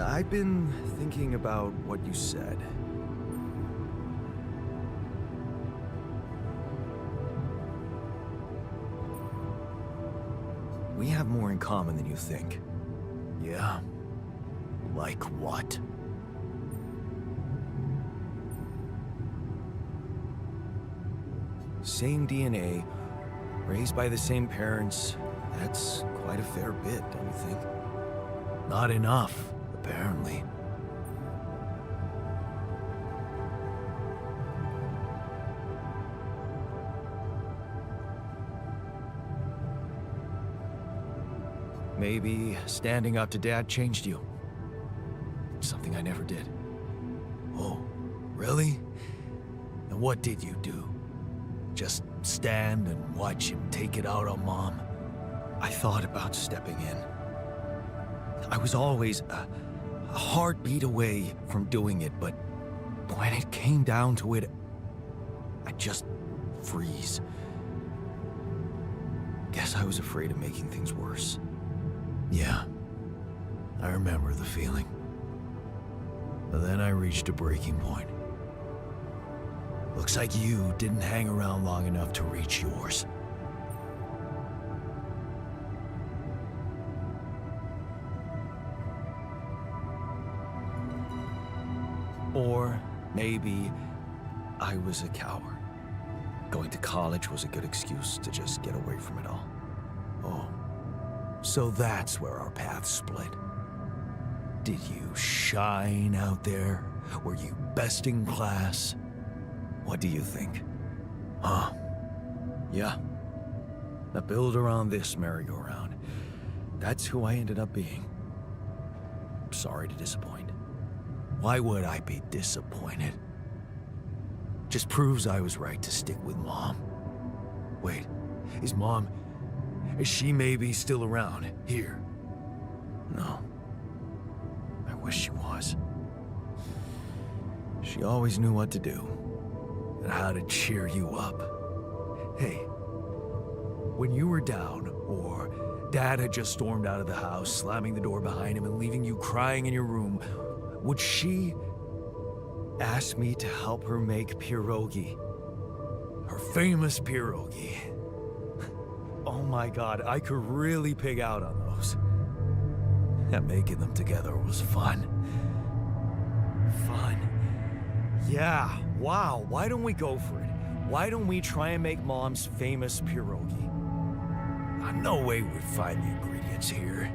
I've been thinking about what you said. We have more in common than you think. Yeah? Like what? Same DNA, raised by the same parents. That's quite a fair bit, don't you think? Not enough, apparently. Maybe standing up to Dad changed you. Something I never did. Oh, really? And what did you do? Just stand and watch him take it out on Mom? I thought about stepping in. I was always a heartbeat away from doing it, but when it came down to it, I'd just freeze. Guess I was afraid of making things worse. Yeah, I remember the feeling. But then I reached a breaking point. Looks like you didn't hang around long enough to reach yours. Or maybe I was a coward. Going to college was a good excuse to just get away from it all. Oh, so that's where our paths split. Did you shine out there? Were you best in class? What do you think? Huh? Yeah. I build around this merry-go-round. That's who I ended up being. Sorry to disappoint. Why would I be disappointed? Just proves I was right to stick with Mom. Wait, is she maybe still around here? No. I wish she was. She always knew what to do. And how to cheer you up. Hey, when you were down, or Dad had just stormed out of the house, slamming the door behind him and leaving you crying in your room, would she ask me to help her make pierogi? Her famous pierogi. Oh my God, I could really pig out on those. And making them together was fun. Fun? Yeah, wow, why don't we go for it? Why don't we try and make Mom's famous pierogi? No way we'd find the ingredients here.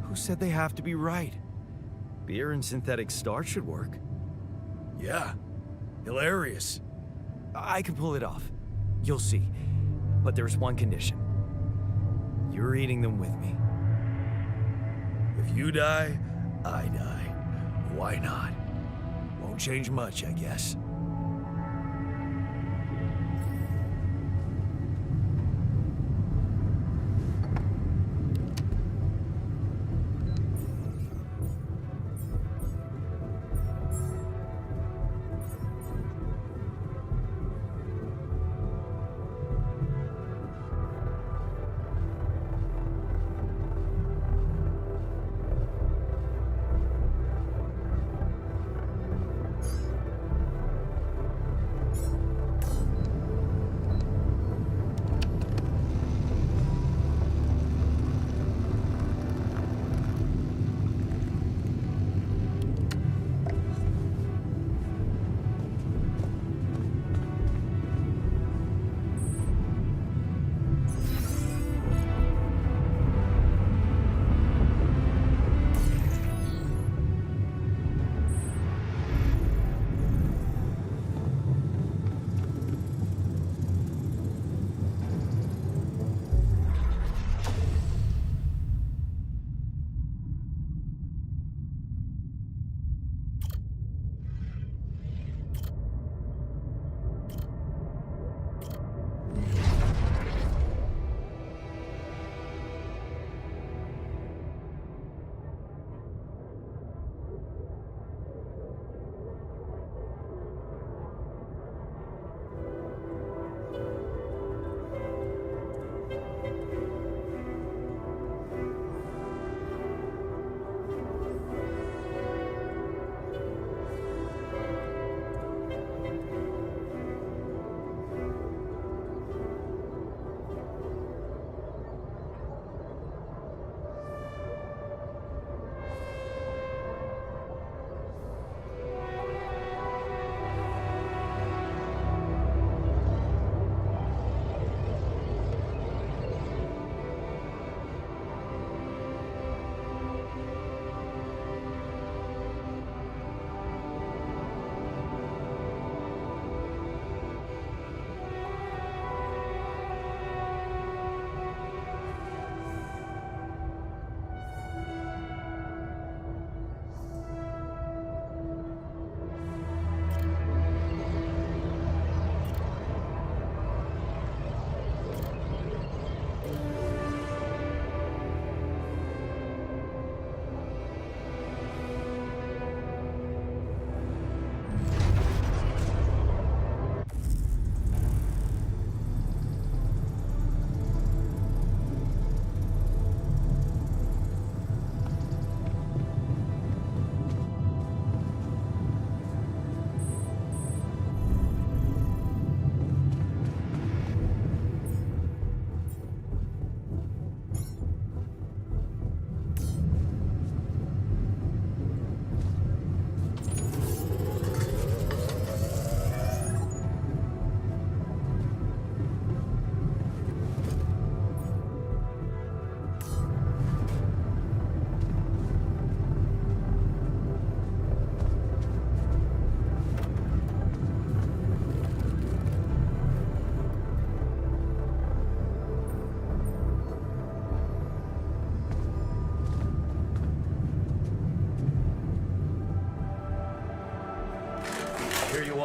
Who said they have to be right? Beer and synthetic starch should work. Yeah, hilarious. I can pull it off. You'll see. But there's one condition. You're eating them with me. If you die, I die. Why not? Won't change much, I guess.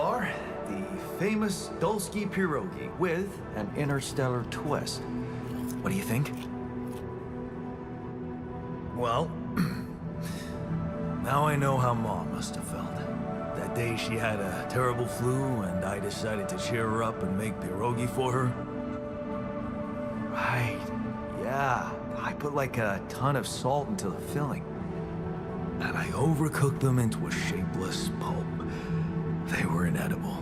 are, the famous Dulski pierogi with an interstellar twist. What do you think? Well, now I know how Mom must have felt. That day she had a terrible flu and I decided to cheer her up and make pierogi for her. Right. Yeah. I put like a ton of salt into the filling. And I overcooked them into a shapeless pulp. They were inedible.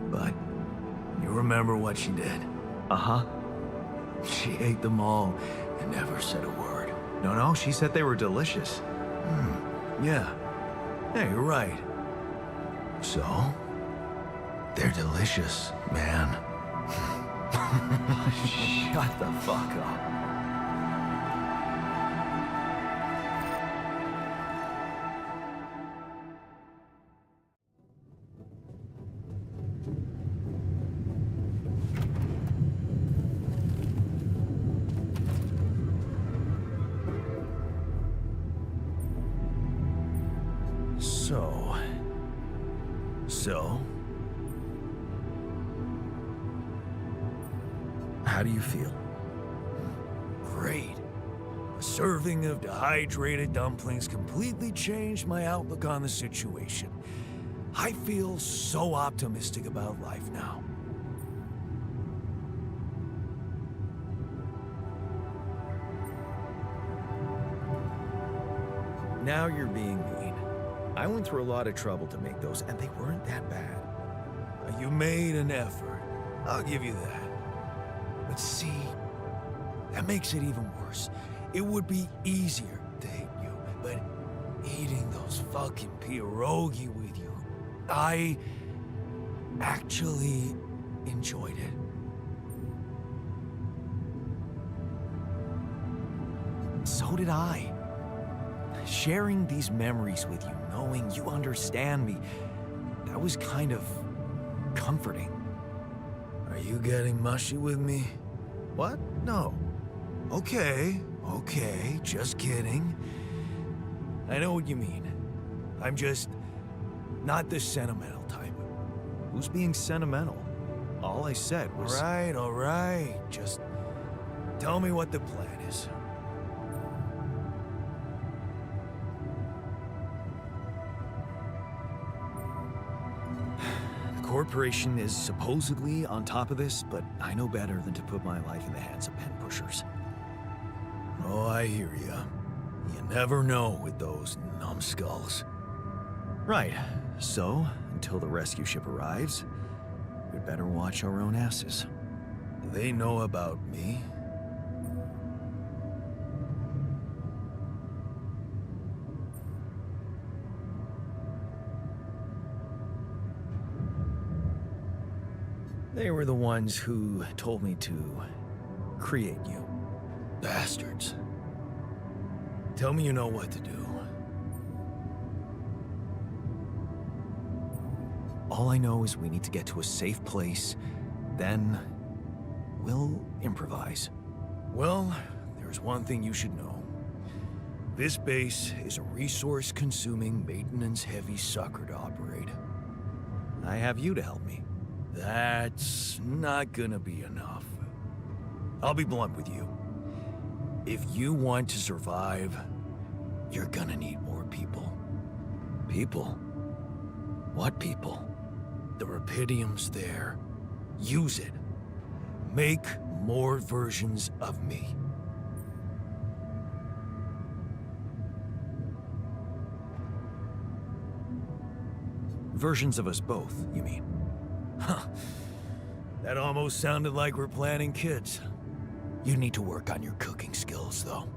But you remember what she did? Uh-huh. She ate them all and never said a word. No, she said they were delicious. Yeah. Yeah, you're right. So, they're delicious, man. Shut the fuck up. So, how do you feel? Great. A serving of dehydrated dumplings completely changed my outlook on the situation. I feel so optimistic about life now. Now you're being mean. I went through a lot of trouble to make those, and they weren't that bad. You made an effort. I'll give you that. But see, that makes it even worse. It would be easier to hate you, but eating those fucking pierogi with you, I actually enjoyed it. So did I. Sharing these memories with you, knowing you understand me, that was kind of comforting. Are you getting mushy with me? What? No. Okay, just kidding. I know what you mean. I'm just not the sentimental type. Who's being sentimental? All I said was... All right. Just tell me what the plan is. The corporation is supposedly on top of this, but I know better than to put my life in the hands of pen pushers. Oh, I hear ya. You never know with those numbskulls. Right. So, until the rescue ship arrives, we'd better watch our own asses. Do they know about me? They were the ones who told me to create you. Bastards. Tell me you know what to do. All I know is we need to get to a safe place, then we'll improvise. Well, there's one thing you should know. This base is a resource-consuming, maintenance-heavy sucker to operate. I have you to help me. That's not gonna be enough. I'll be blunt with you. If you want to survive, you're gonna need more people. People? What people? The Rapidium's there. Use it. Make more versions of me. Versions of us both, you mean? Huh. That almost sounded like we're planning kids. You need to work on your cooking skills, though.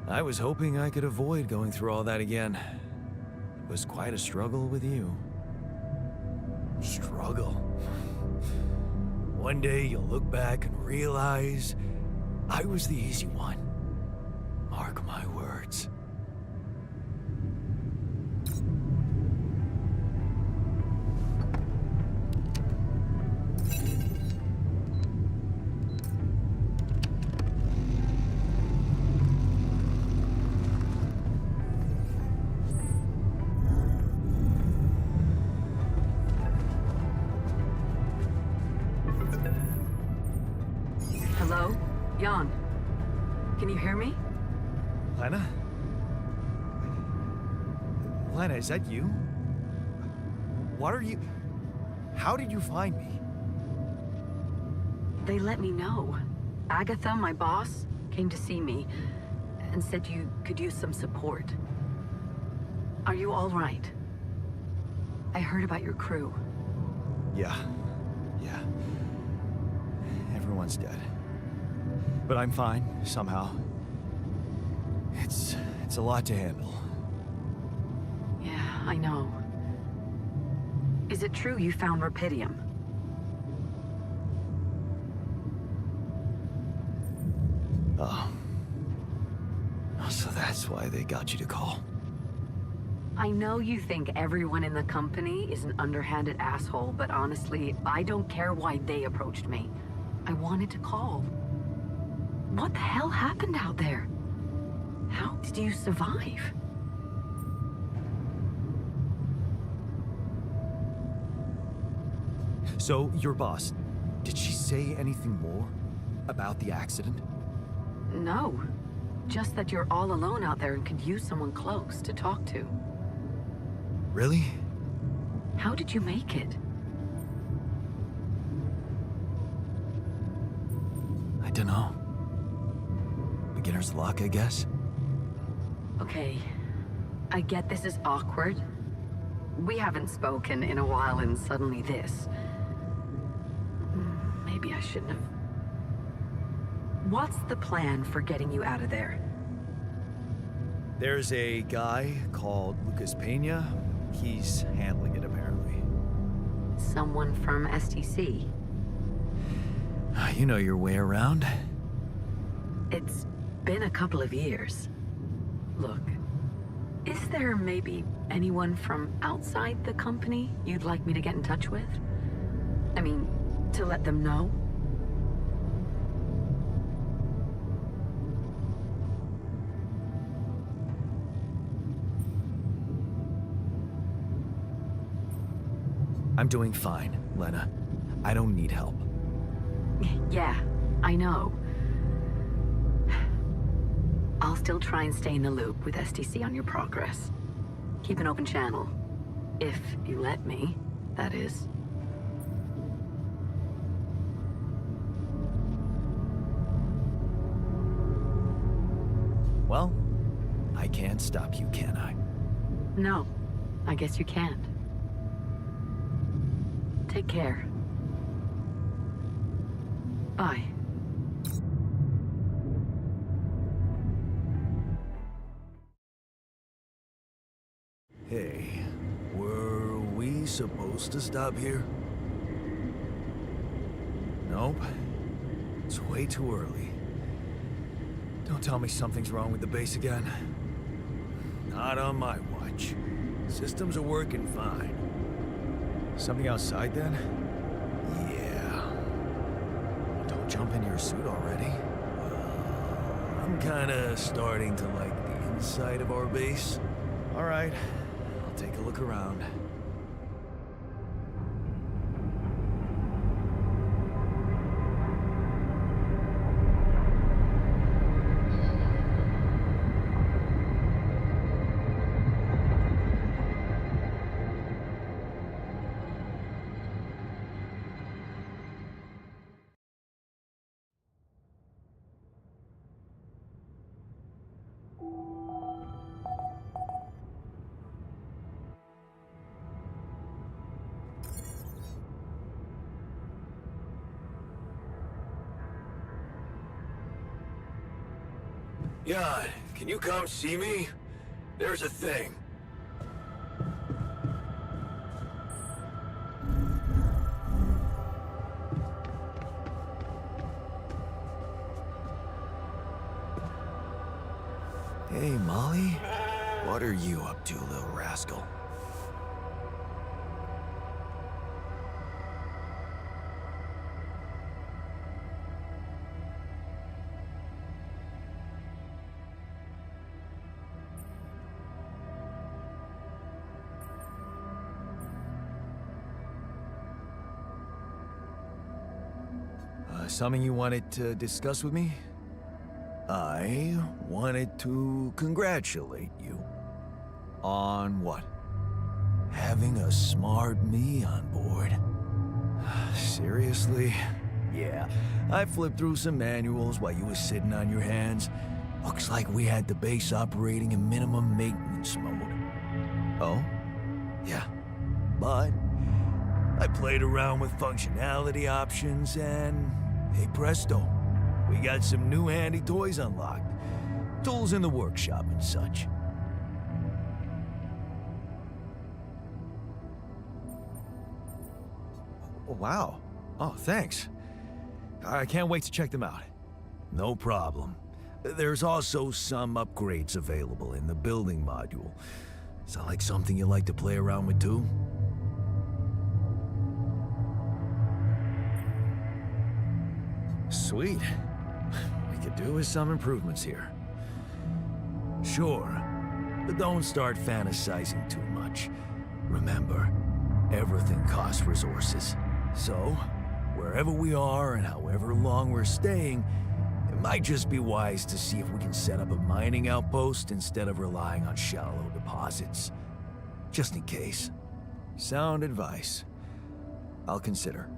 I was hoping I could avoid going through all that again. It was quite a struggle with you. Struggle? One day you'll look back and realize I was the easy one. Mark my words. Hello? Jan? Can you hear me? Lena? Lena, is that you? What are you... How did you find me? They let me know. Agatha, my boss, came to see me and said you could use some support. Are you all right? I heard about your crew. Yeah. Everyone's dead. But I'm fine, somehow. It's a lot to handle. Yeah, I know. Is it true you found Rapidium? Oh. So that's why they got you to call. I know you think everyone in the company is an underhanded asshole, but honestly, I don't care why they approached me. I wanted to call. What the hell happened out there? How did you survive? So, your boss, did she say anything more about the accident? No. Just that you're all alone out there and could use someone close to talk to. Really? How did you make it? I dunno. Beginner's luck, I guess? Okay. I get this is awkward. We haven't spoken in a while and suddenly this. Maybe I shouldn't have. What's the plan for getting you out of there? There's a guy called Lucas Pena. He's handling it, apparently. Someone from STC? You know your way around. It's been a couple of years. Look, is there maybe anyone from outside the company you'd like me to get in touch with? I mean, to let them know? I'm doing fine, Lena. I don't need help. Yeah, I know. I'll still try and stay in the loop with STC on your progress. Keep an open channel. If you let me, that is. Well, I can't stop you, can I? No, I guess you can't. Take care. Bye. Hey, were we supposed to stop here? Nope. It's way too early. Don't tell me something's wrong with the base again. Not on my watch. Systems are working fine. Something outside then? Yeah. Don't jump into your suit already. I'm kinda starting to like the inside of our base. All right. I'll take a look around. Jan, can you come see me? There's a thing. Hey, Molly. What are you up to, little rascal? something you wanted to discuss with me? I wanted to congratulate you. On what? Having a smart me on board. Seriously? Yeah, I flipped through some manuals while you were sitting on your hands. Looks like we had the base operating in minimum maintenance mode. Oh? Yeah, but I played around with functionality options and, hey presto, we got some new handy toys unlocked. Tools in the workshop and such. Wow. Oh, thanks. I can't wait to check them out. No problem. There's also some upgrades available in the building module. Sound like something you like to play around with too? Sweet. We could do with some improvements here. Sure, but don't start fantasizing too much. Remember, everything costs resources. So, wherever we are and however long we're staying, it might just be wise to see if we can set up a mining outpost instead of relying on shallow deposits. Just in case. Sound advice. I'll consider.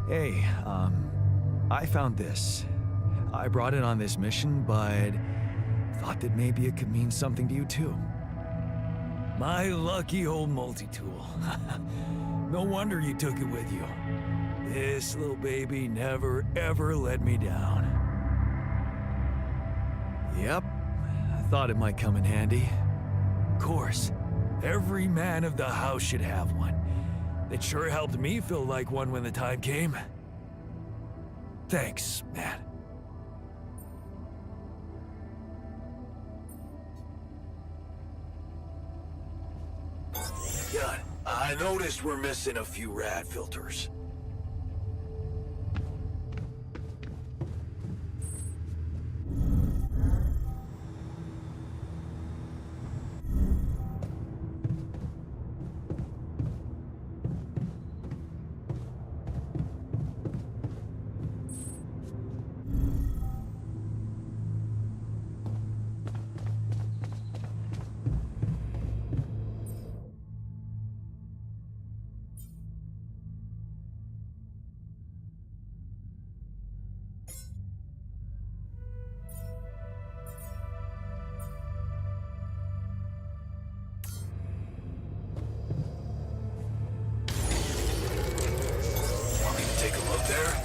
Hey, I found this. I brought it on this mission, but thought that maybe it could mean something to you too. My lucky old multi-tool. No wonder you took it with you. This little baby never ever let me down. Yep, I thought it might come in handy. Of course, every man of the house should have one. It sure helped me feel like one when the time came. Thanks, man. Good. I noticed we're missing a few rad filters. Take a look there.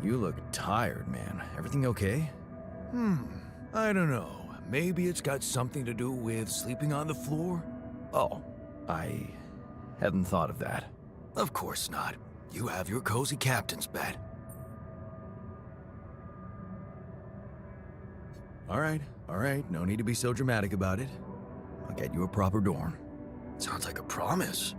You look tired, man. Everything okay? I don't know. Maybe it's got something to do with sleeping on the floor? Oh, I hadn't thought of that. Of course not. You have your cozy captain's bed. All right. No need to be so dramatic about it. I'll get you a proper dorm. Sounds like a promise.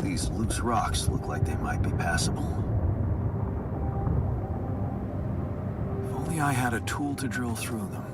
These loose rocks look like they might be passable. If only I had a tool to drill through them.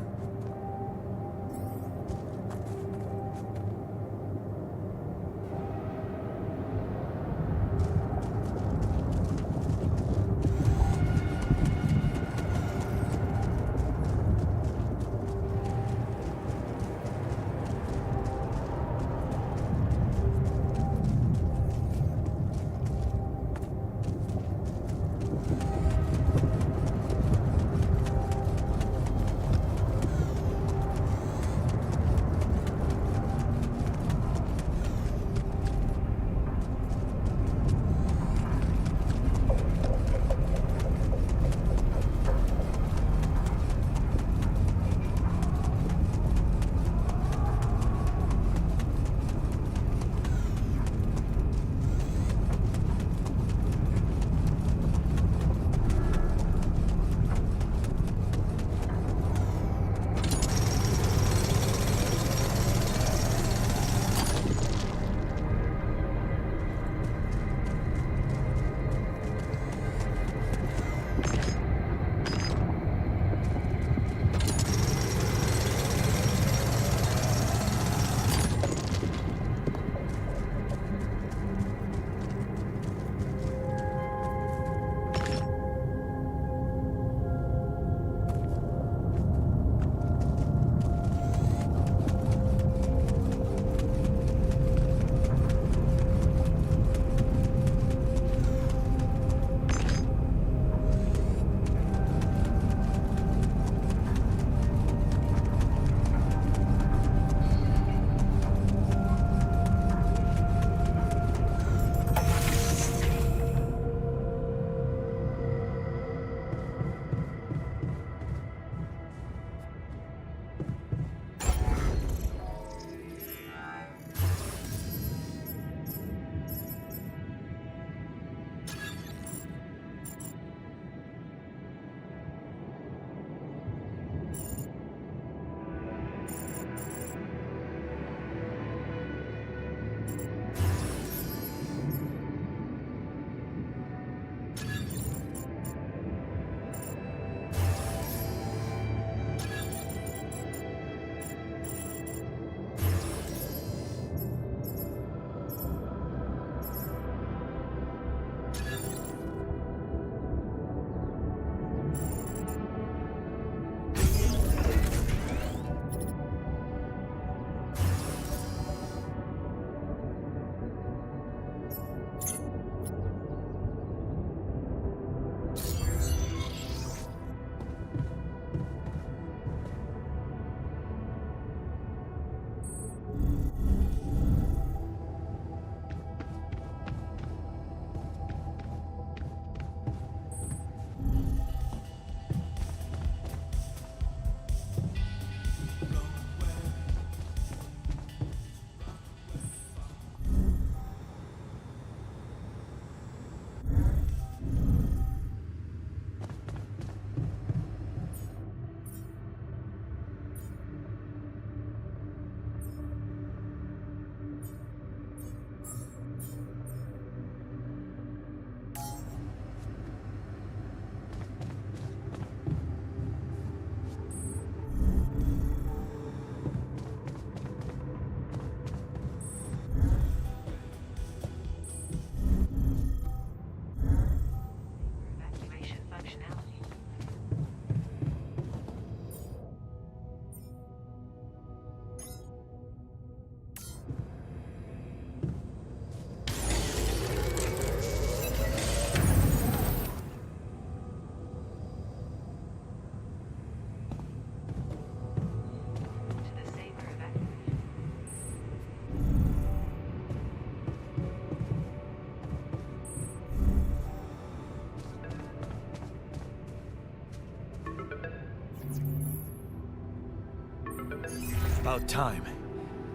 About time.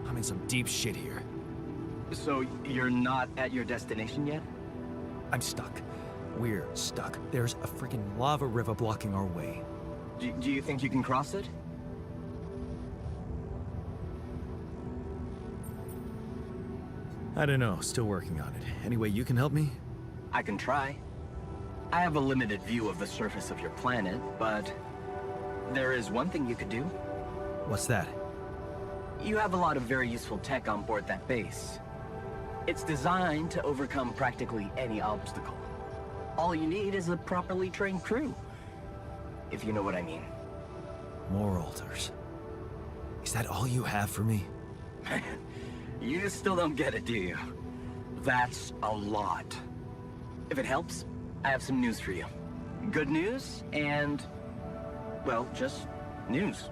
I'm in some deep shit here. So you're not at your destination yet? I'm stuck. We're stuck. There's a freaking lava river blocking our way. Do you think you can cross it? I don't know. Still working on it. Anyway, you can help me? I can try. I have a limited view of the surface of your planet, but there is one thing you could do. What's that? You have a lot of very useful tech on board that base. It's designed to overcome practically any obstacle. All you need is a properly trained crew, if you know what I mean. More altars. Is that all you have for me? Man, you still don't get it, do you? That's a lot. If it helps, I have some news for you. Good news and, well, just news.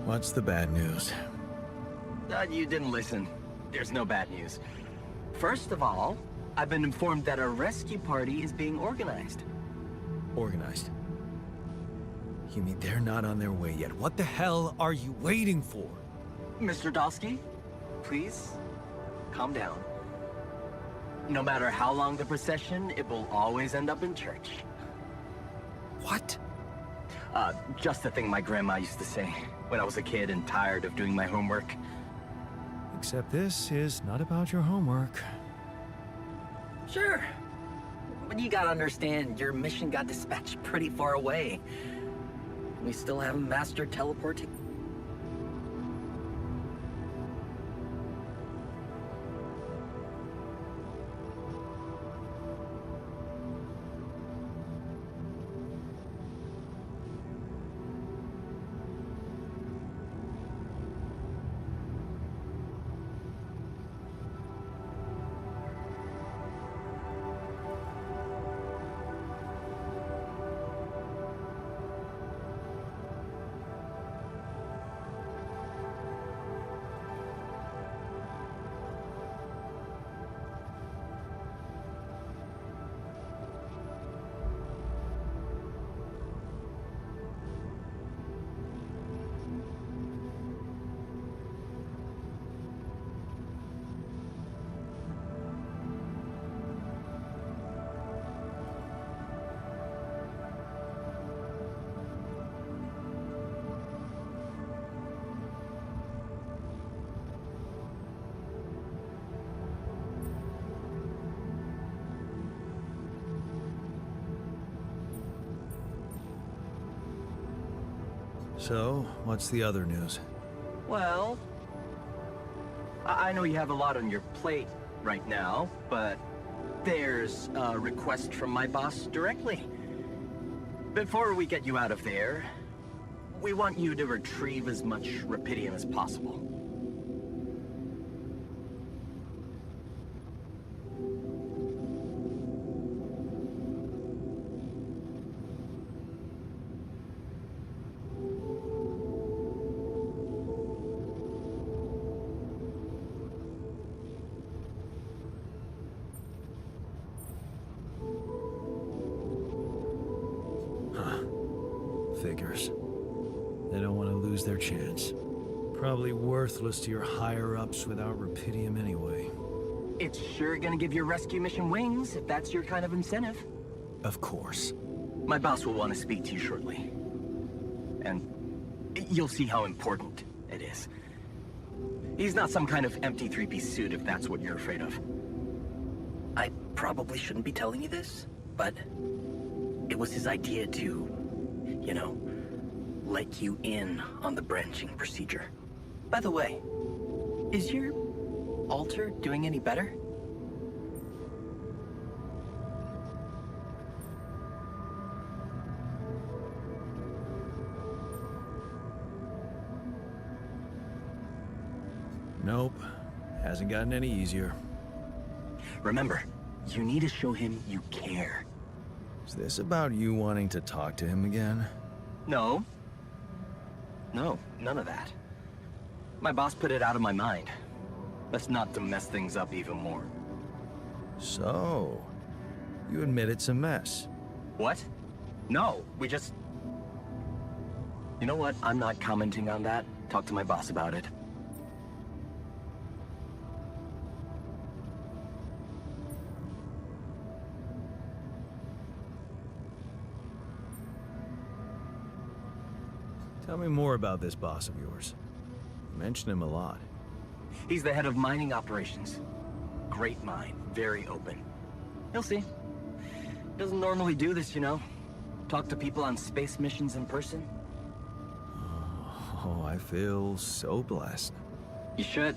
What's the bad news? You didn't listen. There's no bad news. First of all, I've been informed that a rescue party is being organized. Organized. You mean they're not on their way yet? What the hell are you waiting for? Mr. Dosky, please, calm down. No matter how long the procession, it will always end up in church. What? Just the thing my grandma used to say when I was a kid and tired of doing my homework. Except this is not about your homework. Sure. But you gotta understand, your mission got dispatched pretty far away. We still haven't mastered teleporting. So, what's the other news? Well, I know you have a lot on your plate right now, but there's a request from my boss directly. Before we get you out of there, we want you to retrieve as much rupidium as possible. Figures. They don't want to lose their chance. Probably worthless to your higher-ups without rupidium anyway. It's sure gonna give your rescue mission wings, if that's your kind of incentive. Of course. My boss will want to speak to you shortly. And you'll see how important it is. He's not some kind of empty three-piece suit if that's what you're afraid of. I probably shouldn't be telling you this, but it was his idea to, you know, let you in on the branching procedure. By the way, is your altar doing any better? Nope. Hasn't gotten any easier. Remember, you need to show him you care. Is this about you wanting to talk to him again? No. No, none of that. My boss put it out of my mind. That's not to mess things up even more. So, you admit it's a mess. What? No, we just... You know what? I'm not commenting on that. Talk to my boss about it. Tell me more about this boss of yours. You mention him a lot. He's the head of mining operations. Great mine, very open. You'll see. Doesn't normally do this, you know. Talk to people on space missions in person. Oh, I feel so blessed. You should.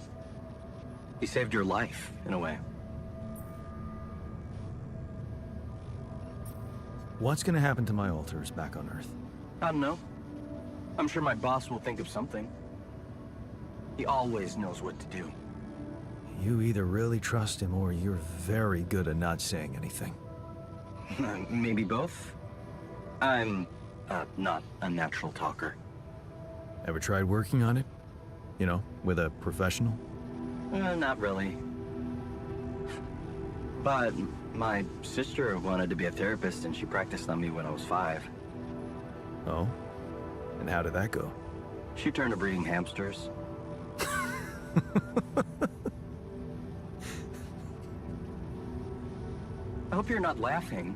He saved your life, in a way. What's gonna happen to my alters back on Earth? I don't know. I'm sure my boss will think of something. He always knows what to do. You either really trust him or you're very good at not saying anything. Maybe both? I'm, not a natural talker. Ever tried working on it? You know, with a professional? Not really. But my sister wanted to be a therapist and she practiced on me when I was 5. Oh? And how did that go? She turned to breeding hamsters. I hope you're not laughing.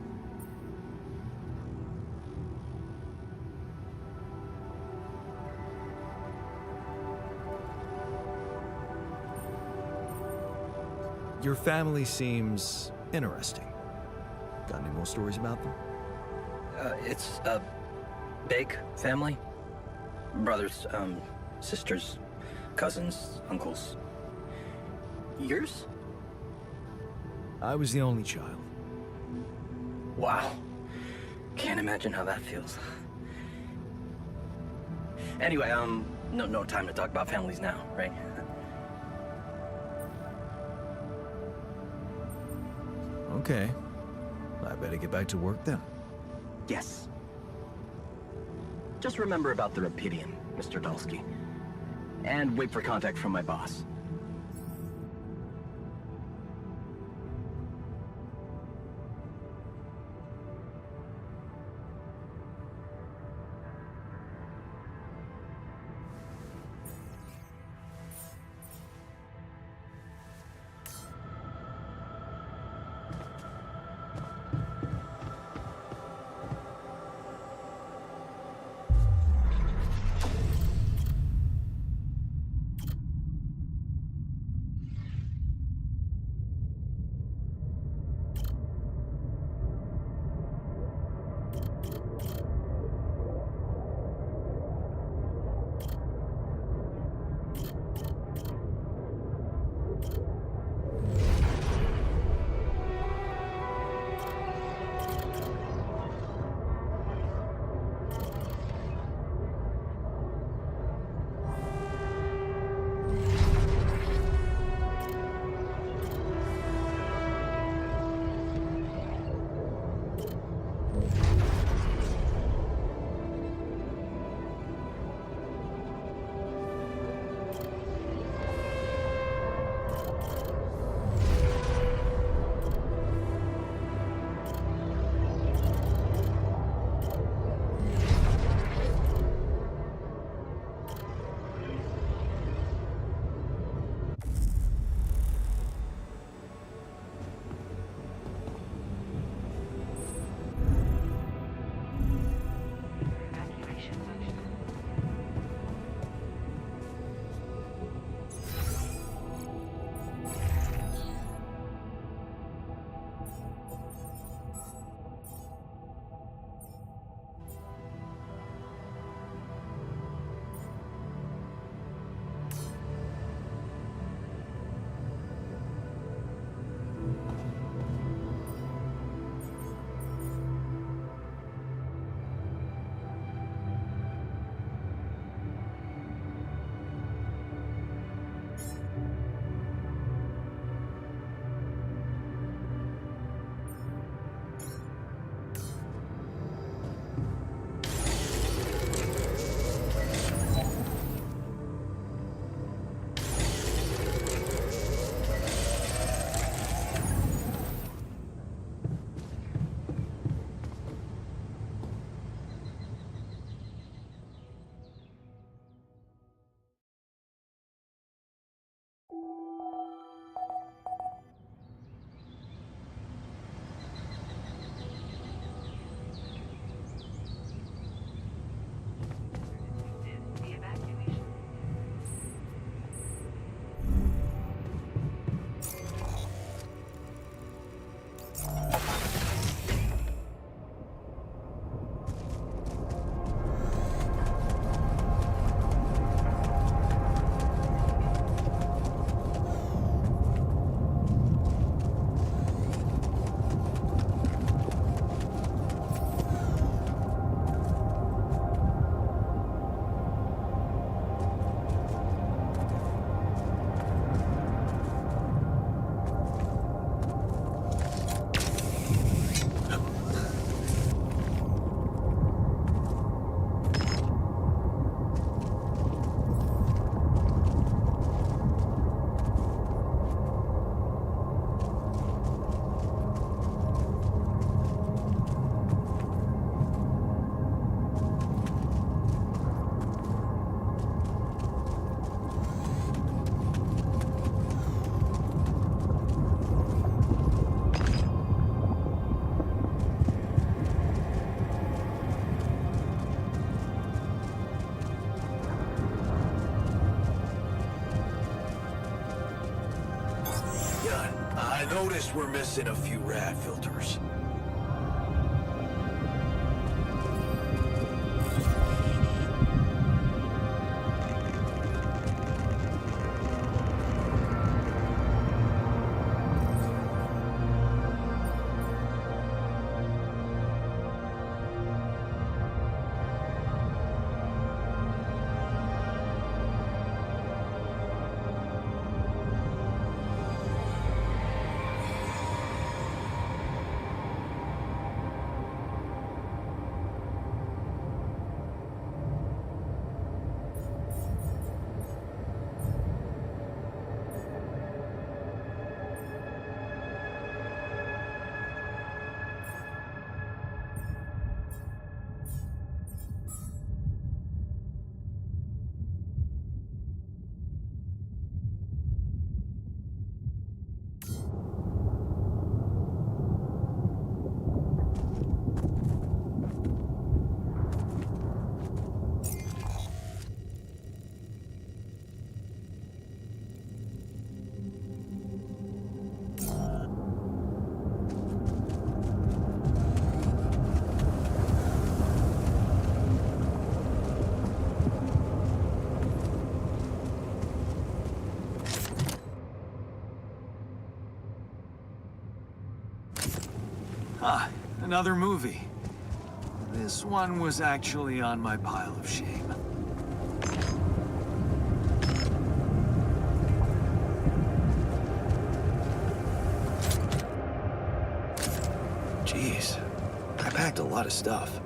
Your family seems interesting. Got any more stories about them? It's a big family. Brothers, sisters, cousins, uncles. Yours? I was the only child. Wow. Can't imagine how that feels. Anyway, no time to talk about families now, right? Okay. I better get back to work then. Yes. Just remember about the Rapidian, Mr. Dalsky. And wait for contact from my boss. noticed we're missing a few rad filters. Ah, another movie. This one was actually on my pile of shame. Jeez, I packed a lot of stuff.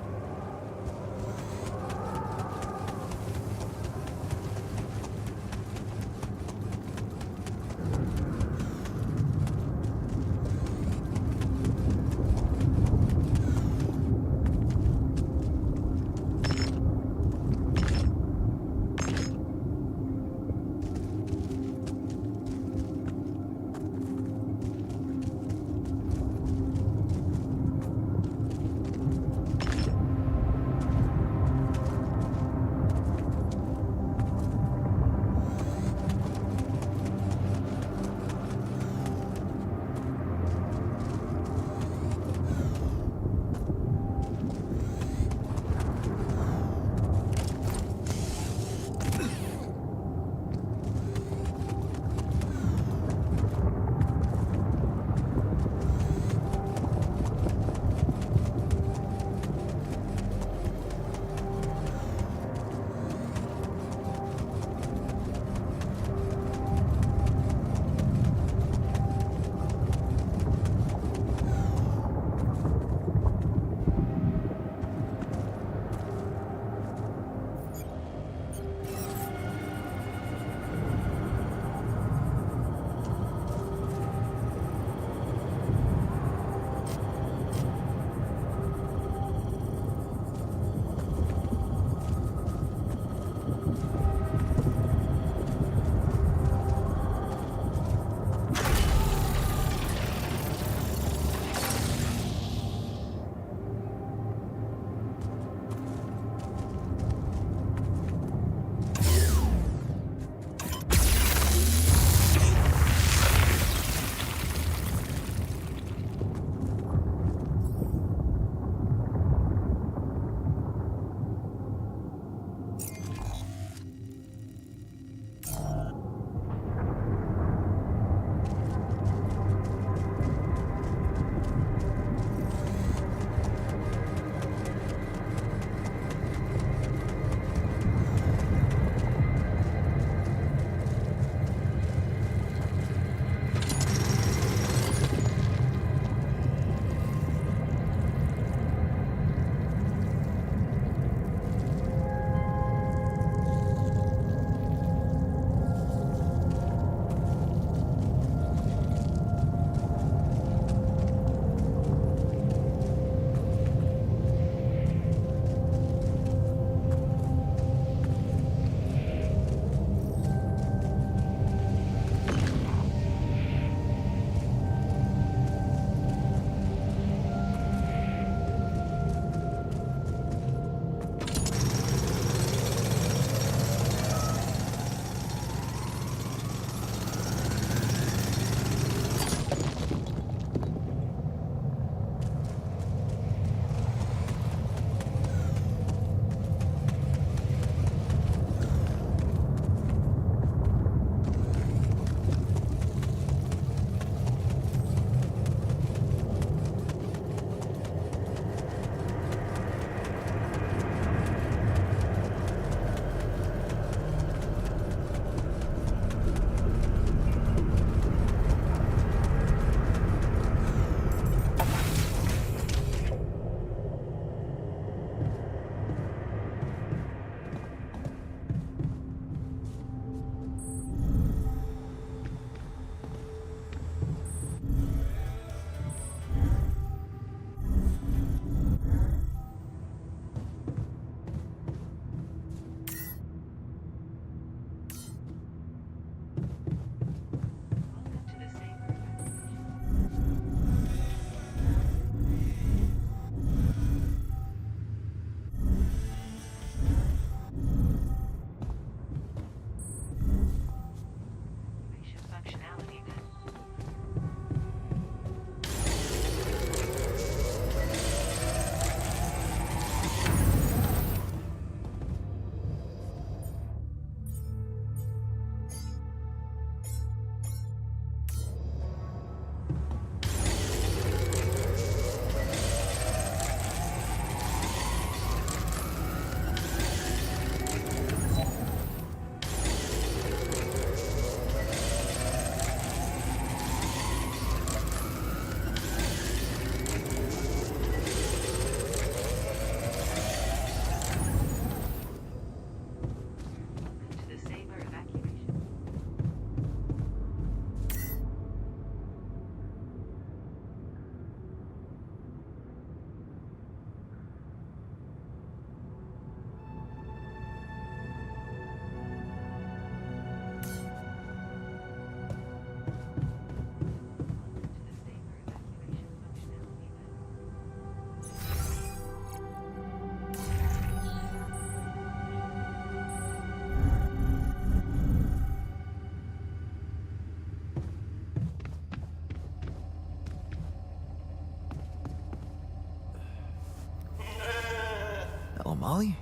Molly,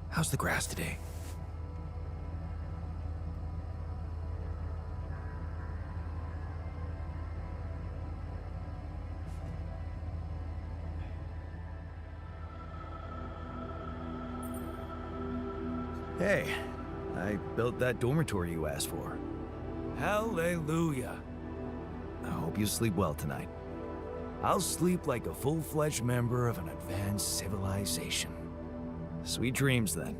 how's the grass today? Hey, I built that dormitory you asked for. Hallelujah. I hope you sleep well tonight. I'll sleep like a full-fledged member of an advanced civilization. Sweet dreams, then.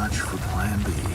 much for Plan B.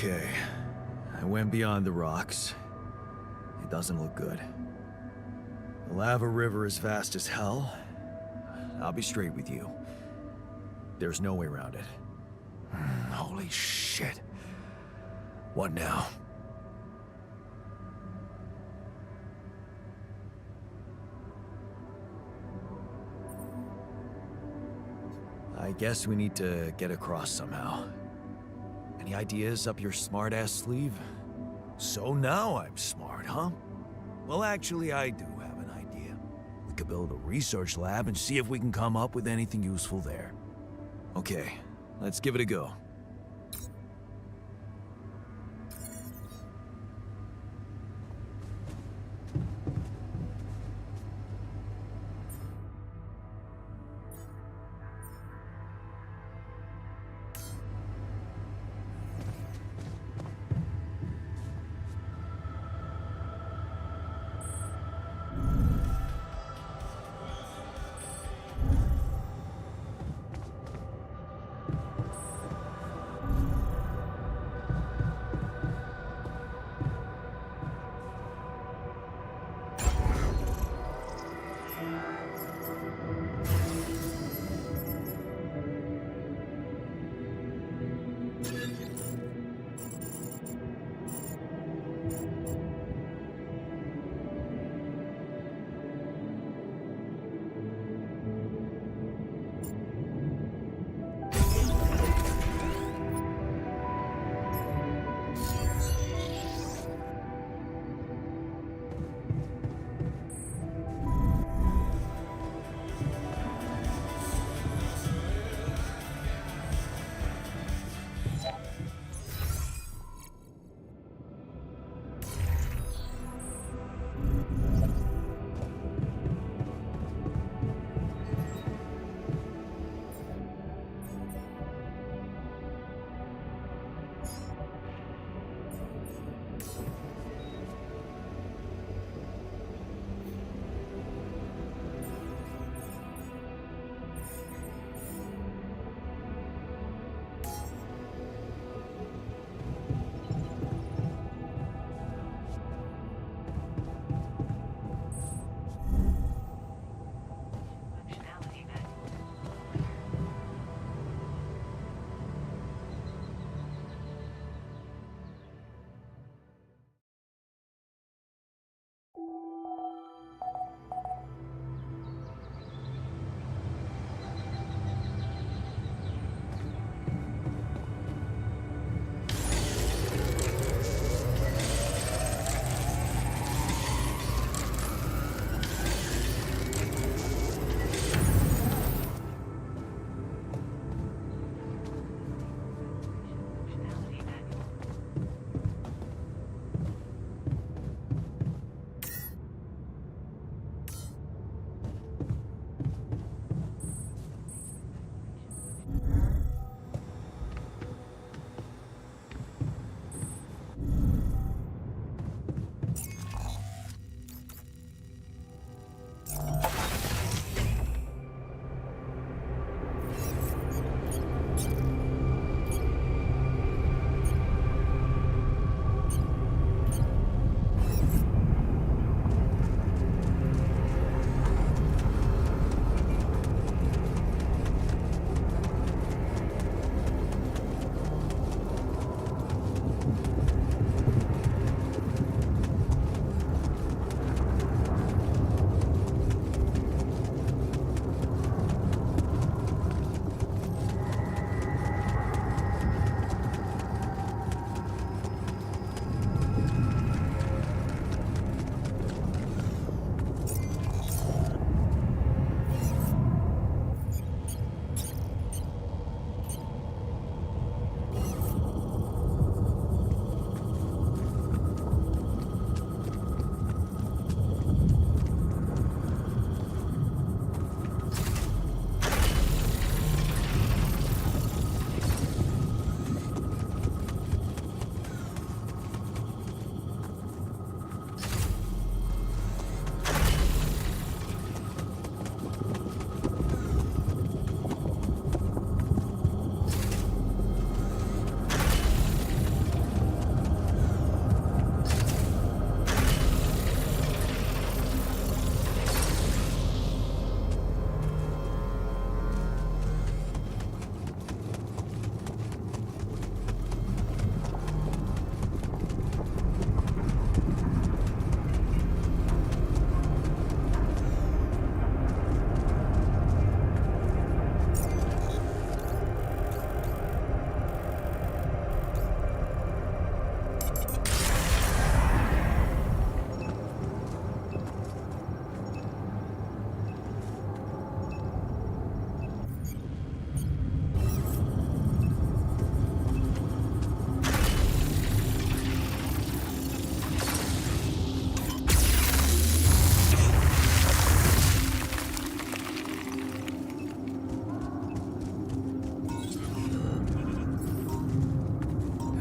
Okay. I went beyond the rocks. It doesn't look good. The lava river is fast as hell. I'll be straight with you. There's no way around it. Holy shit. What now? I guess we need to get across somehow. Any ideas up your smart-ass sleeve? So now I'm smart, huh? Well, actually, I do have an idea. We could build a research lab and see if we can come up with anything useful there. Okay, let's give it a go.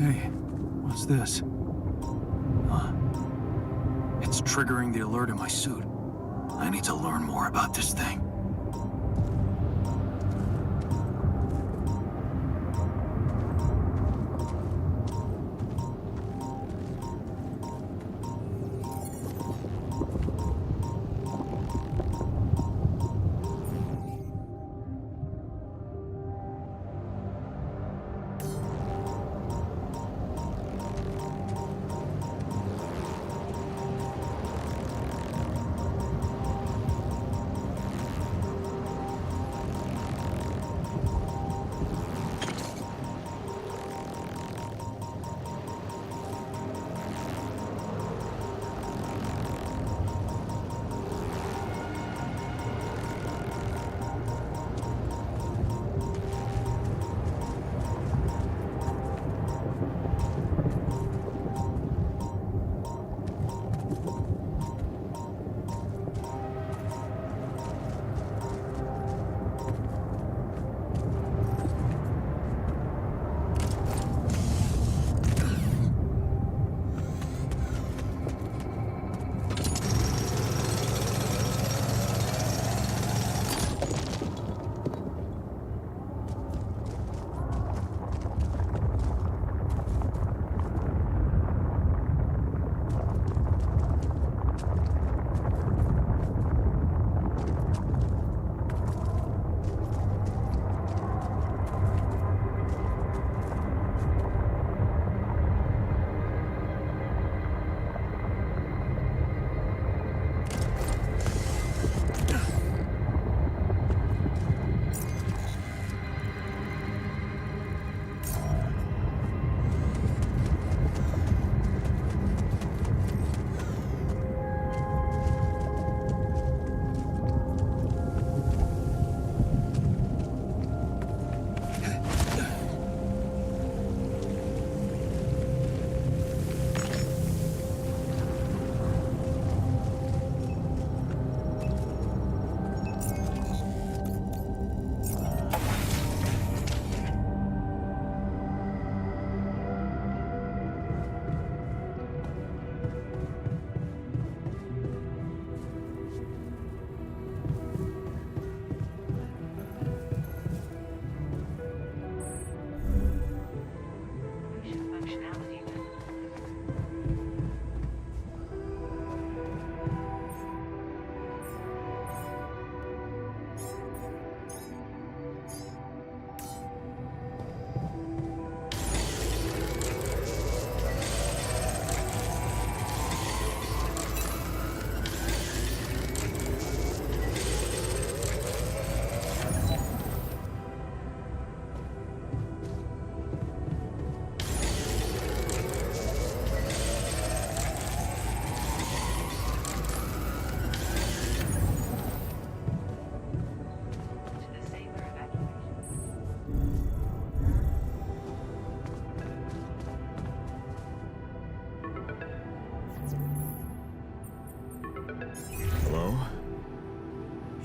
Hey, what's this? It's triggering the alert in my suit. I need to learn more about this thing.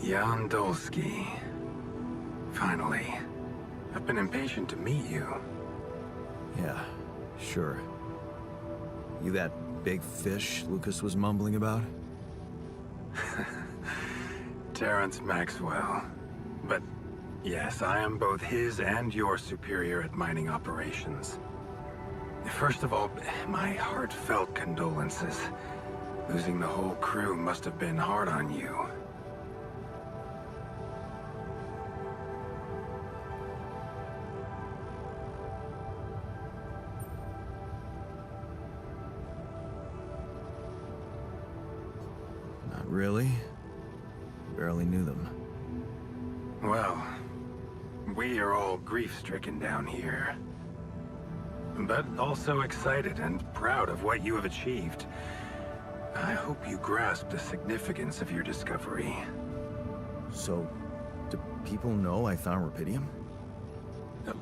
Jan Dolsky. Finally. I've been impatient to meet you. Yeah, sure. You that big fish Lucas was mumbling about? Terrence Maxwell. But yes, I am both his and your superior at mining operations. First of all, my heartfelt condolences. Losing the whole crew must have been hard on you. Not really. Barely knew them. Well, we are all grief-stricken down here. But also excited and proud of what you have achieved. I hope you grasp the significance of your discovery. So, do people know I found Rapidium?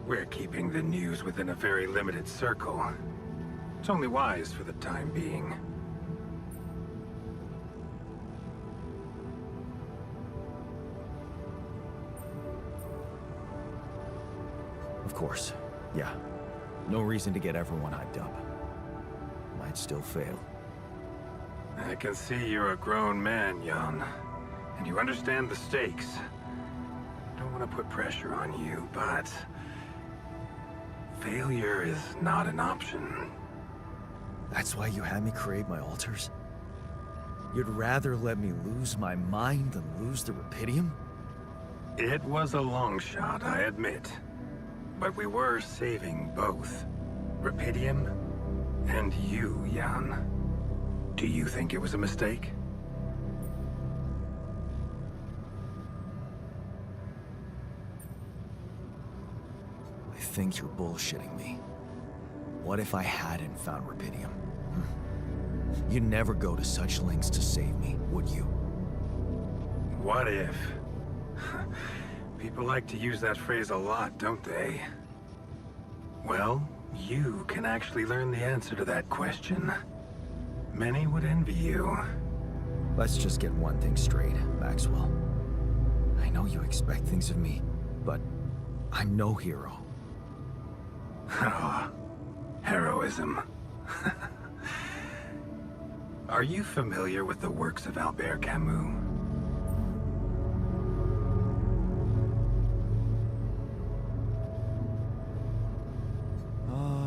We're keeping the news within a very limited circle. It's only wise for the time being. Of course, yeah. No reason to get everyone hyped up. Might still fail. I can see you're a grown man, Jan. And you understand the stakes. Don't want to put pressure on you, but... failure is not an option. That's why you had me create my altars? You'd rather let me lose my mind than lose the Rapidium? It was a long shot, I admit. But we were saving both. Rapidium and you, Jan. Do you think it was a mistake? I think you're bullshitting me. What if I hadn't found Rapidium? You'd never go to such lengths to save me, would you? What if? People like to use that phrase a lot, don't they? Well, you can actually learn the answer to that question. Many would envy you. Let's just get one thing straight, Maxwell. I know you expect things of me, but I'm no hero. Oh, heroism. Are you familiar with the works of Albert Camus?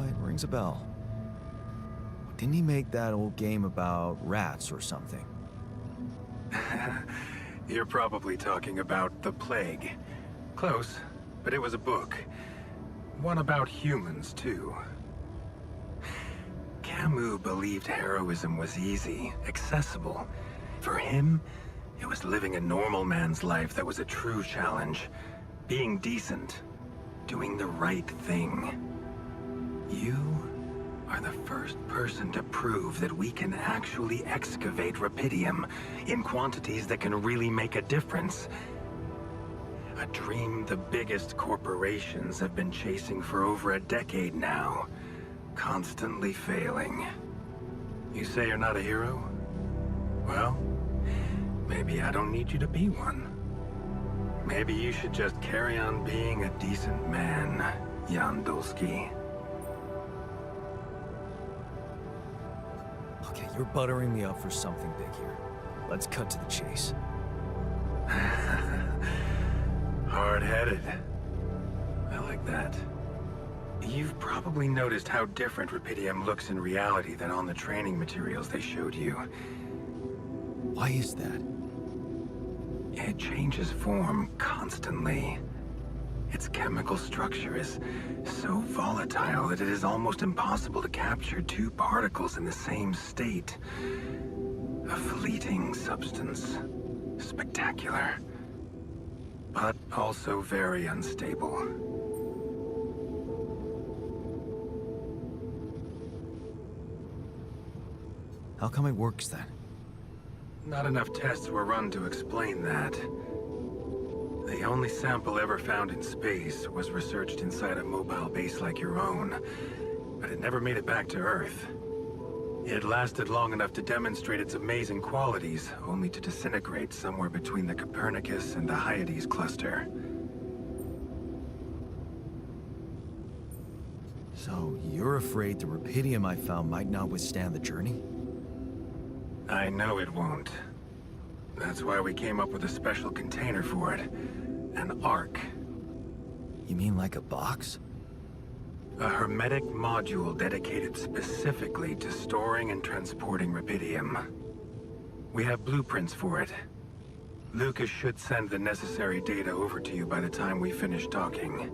It rings a bell. Didn't he make that old game about rats or something? You're probably talking about The Plague. Close, but it was a book. One about humans, too. Camus believed heroism was easy, accessible. For him, it was living a normal man's life that was a true challenge. Being decent. Doing the right thing. You are the first person to prove that we can actually excavate Rapidium in quantities that can really make a difference. A dream the biggest corporations have been chasing for over a decade now, constantly failing. You say you're not a hero? Well, maybe I don't need you to be one. Maybe you should just carry on being a decent man, Jan Dolsky. Okay, you're buttering me up for something big here. Let's cut to the chase. Hard-headed. I like that. You've probably noticed how different Rapidium looks in reality than on the training materials they showed you. Why is that? It changes form constantly. Its chemical structure is so volatile that it is almost impossible to capture two particles in the same state. A fleeting substance. Spectacular. But also very unstable. How come it works then? Not enough tests were run to explain that. The only sample ever found in space was researched inside a mobile base like your own, but it never made it back to Earth. It lasted long enough to demonstrate its amazing qualities, only to disintegrate somewhere between the Copernicus and the Hyades cluster. So you're afraid the Rapidium I found might not withstand the journey? I know it won't. That's why we came up with a special container for it. An Ark. You mean like a box? A hermetic module dedicated specifically to storing and transporting Rapidium. We have blueprints for it. Lucas should send the necessary data over to you by the time we finish talking.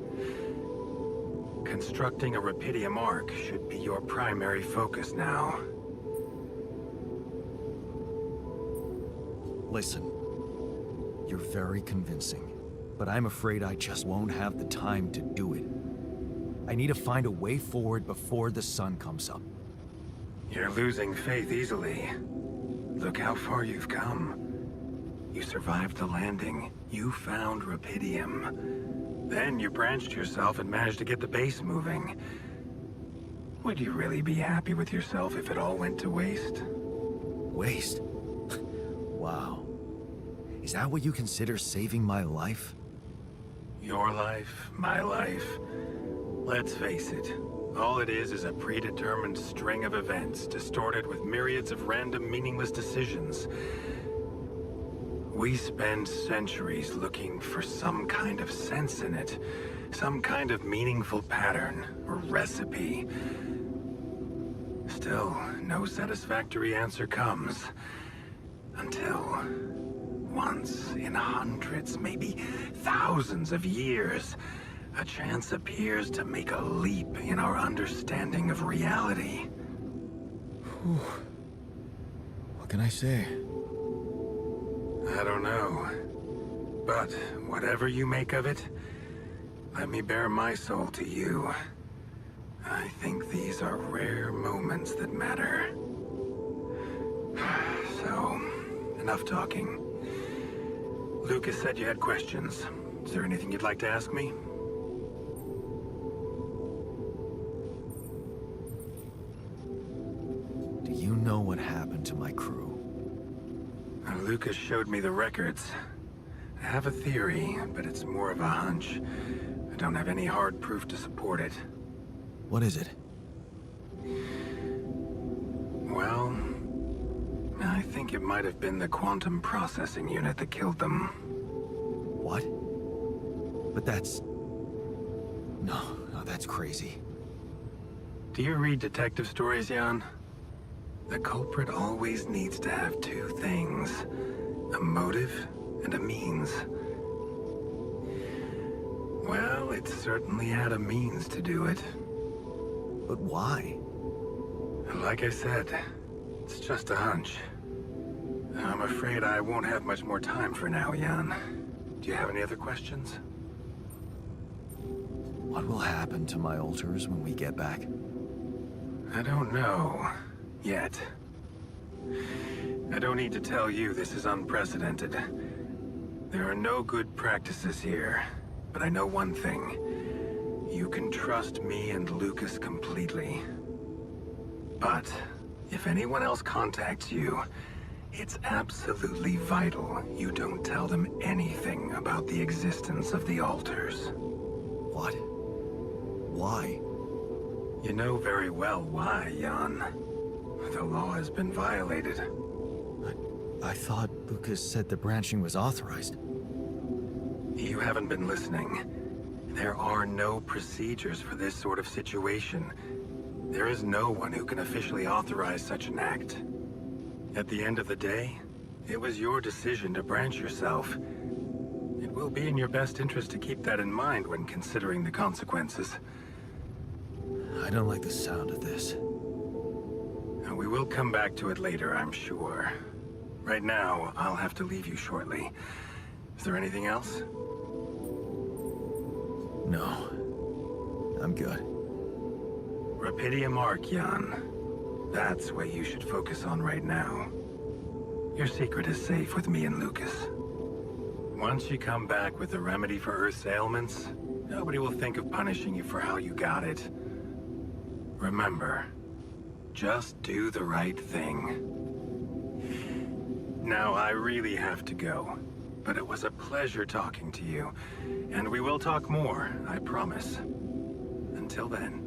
Constructing a Rapidium Ark should be your primary focus now. Listen, you're very convincing, but I'm afraid I just won't have the time to do it. I need to find a way forward before the sun comes up. You're losing faith easily. Look how far you've come. You survived the landing. You found Rapidium. Then you branched yourself and managed to get the base moving. Would you really be happy with yourself if it all went to waste? Waste? Wow. Is that what you consider saving my life? Your life, my life. Let's face it, All it is a predetermined string of events, distorted with myriads of random, meaningless decisions. We spend centuries looking for some kind of sense in it, some kind of meaningful pattern or recipe. Still, no satisfactory answer comes. Until, once in hundreds, maybe thousands of years, a chance appears to make a leap in our understanding of reality. What can I say? I don't know. But whatever you make of it, let me bare my soul to you. I think these are rare moments that matter. So, enough talking. Lucas said you had questions. Is there anything you'd like to ask me? Do you know what happened to my crew? Lucas showed me the records. I have a theory, but it's more of a hunch. I don't have any hard proof to support it. What is it? Well, I think it might have been the quantum processing unit that killed them. What? But that's... No, that's crazy. Do you read detective stories, Jan? The culprit always needs to have two things. A motive and a means. Well, it certainly had a means to do it. But why? Like I said, it's just a hunch. I'm afraid I won't have much more time for now, Jan. Do you have any other questions? What will happen to my alters when we get back? I don't know. Yet. I don't need to tell you this is unprecedented. There are no good practices here. But I know one thing. You can trust me and Lucas completely. But if anyone else contacts you, it's absolutely vital you don't tell them anything about the existence of the alters. What? Why? You know very well why, Jan. The law has been violated. I thought Lucas said the branching was authorized. You haven't been listening. There are no procedures for this sort of situation. There is no one who can officially authorize such an act. At the end of the day, it was your decision to branch yourself. It will be in your best interest to keep that in mind when considering the consequences. I don't like the sound of this. We will come back to it later, I'm sure. Right now, I'll have to leave you shortly. Is there anything else? No. I'm good. Rapidium Arc, Jan. That's what you should focus on right now. Your secret is safe with me and Lucas. Once you come back with a remedy for Earth's ailments, nobody will think of punishing you for how you got it. Remember, just do the right thing. Now, I really have to go, but it was a pleasure talking to you, and we will talk more, I promise. Until then.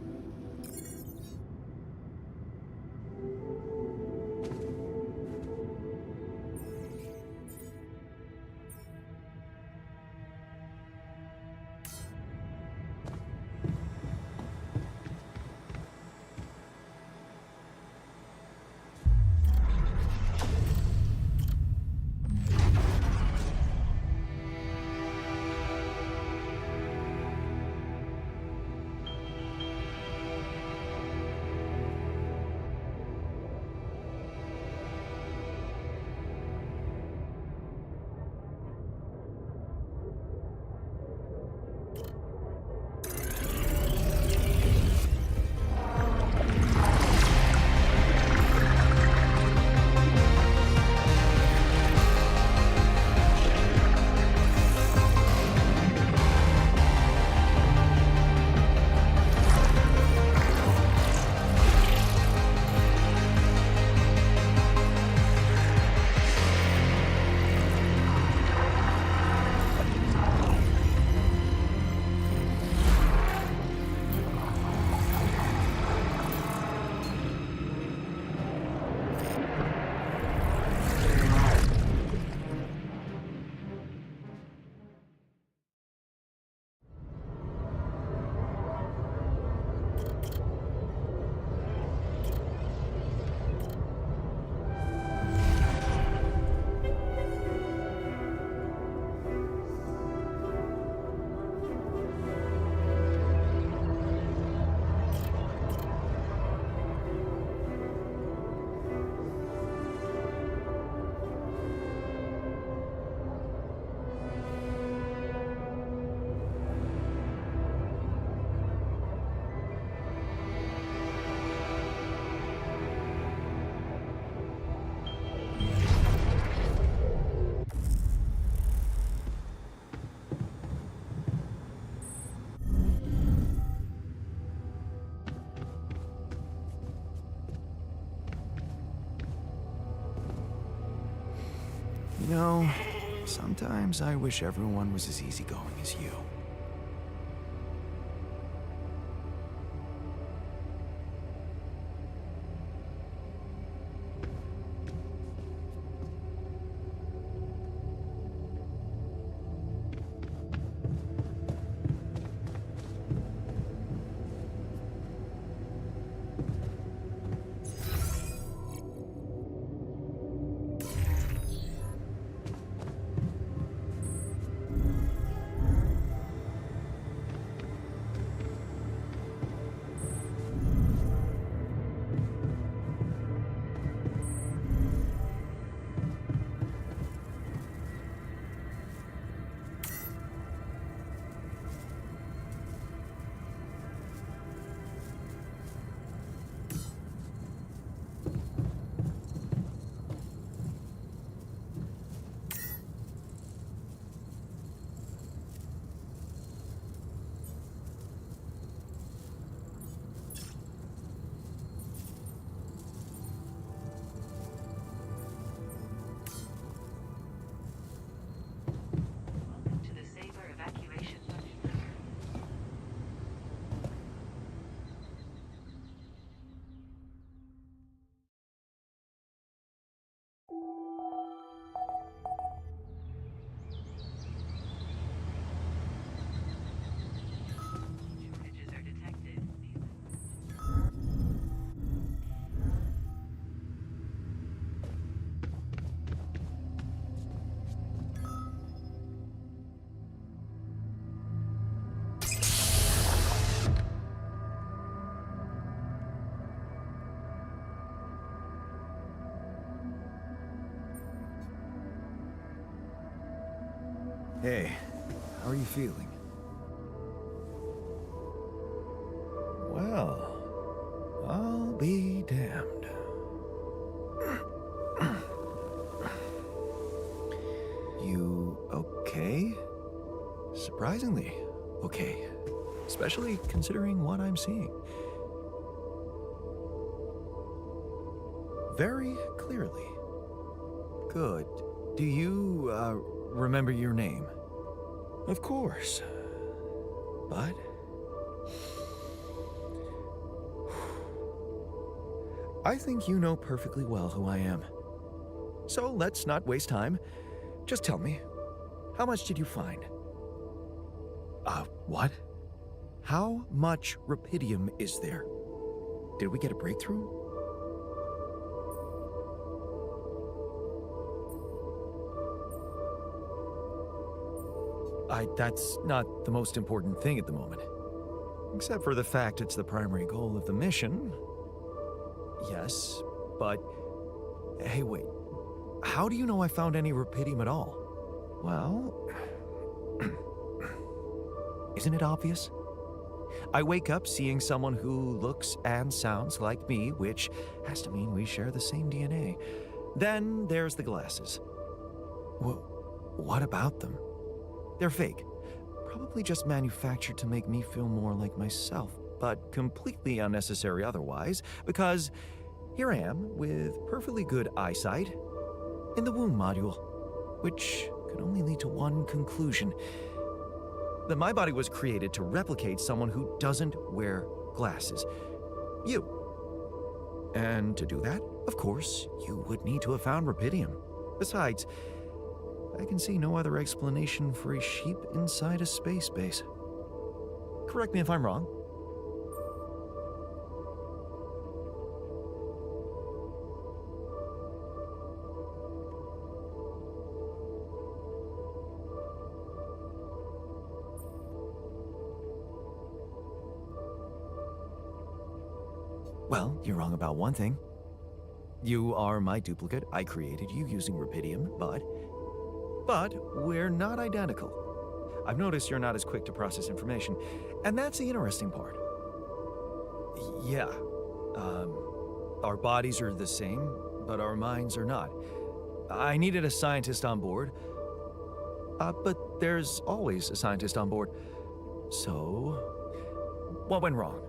You know, sometimes I wish everyone was as easygoing as you. To the Saber evacuation. Shortages are detected. Hey, how are you feeling? Well, I'll be damned. You okay? Surprisingly okay. Especially considering what I'm seeing. Very clearly. Good. Do you, remember your name? Of course. But... I think you know perfectly well who I am. So let's not waste time. Just tell me, how much did you find? What? How much rupidium is there? Did we get a breakthrough? That's not the most important thing at the moment. Except for the fact it's the primary goal of the mission. Yes, but... Hey, wait. How do you know I found any rupidium at all? Well... Isn't it obvious? I wake up seeing someone who looks and sounds like me, which has to mean we share the same DNA. Then there's the glasses. What about them? They're fake. Probably just manufactured to make me feel more like myself, but completely unnecessary otherwise, because here I am with perfectly good eyesight in the womb module, which could only lead to one conclusion: that my body was created to replicate someone who doesn't wear glasses. You. And to do that, of course, you would need to have found rupidium. Besides, I can see no other explanation for a sheep inside a space base. Correct me if I'm wrong. Well, you're wrong about one thing. You are my duplicate. I created you using rupidium, but we're not identical. I've noticed you're not as quick to process information, and that's the interesting part. Yeah, our bodies are the same, but our minds are not. I needed a scientist on board, but there's always a scientist on board. So, what went wrong?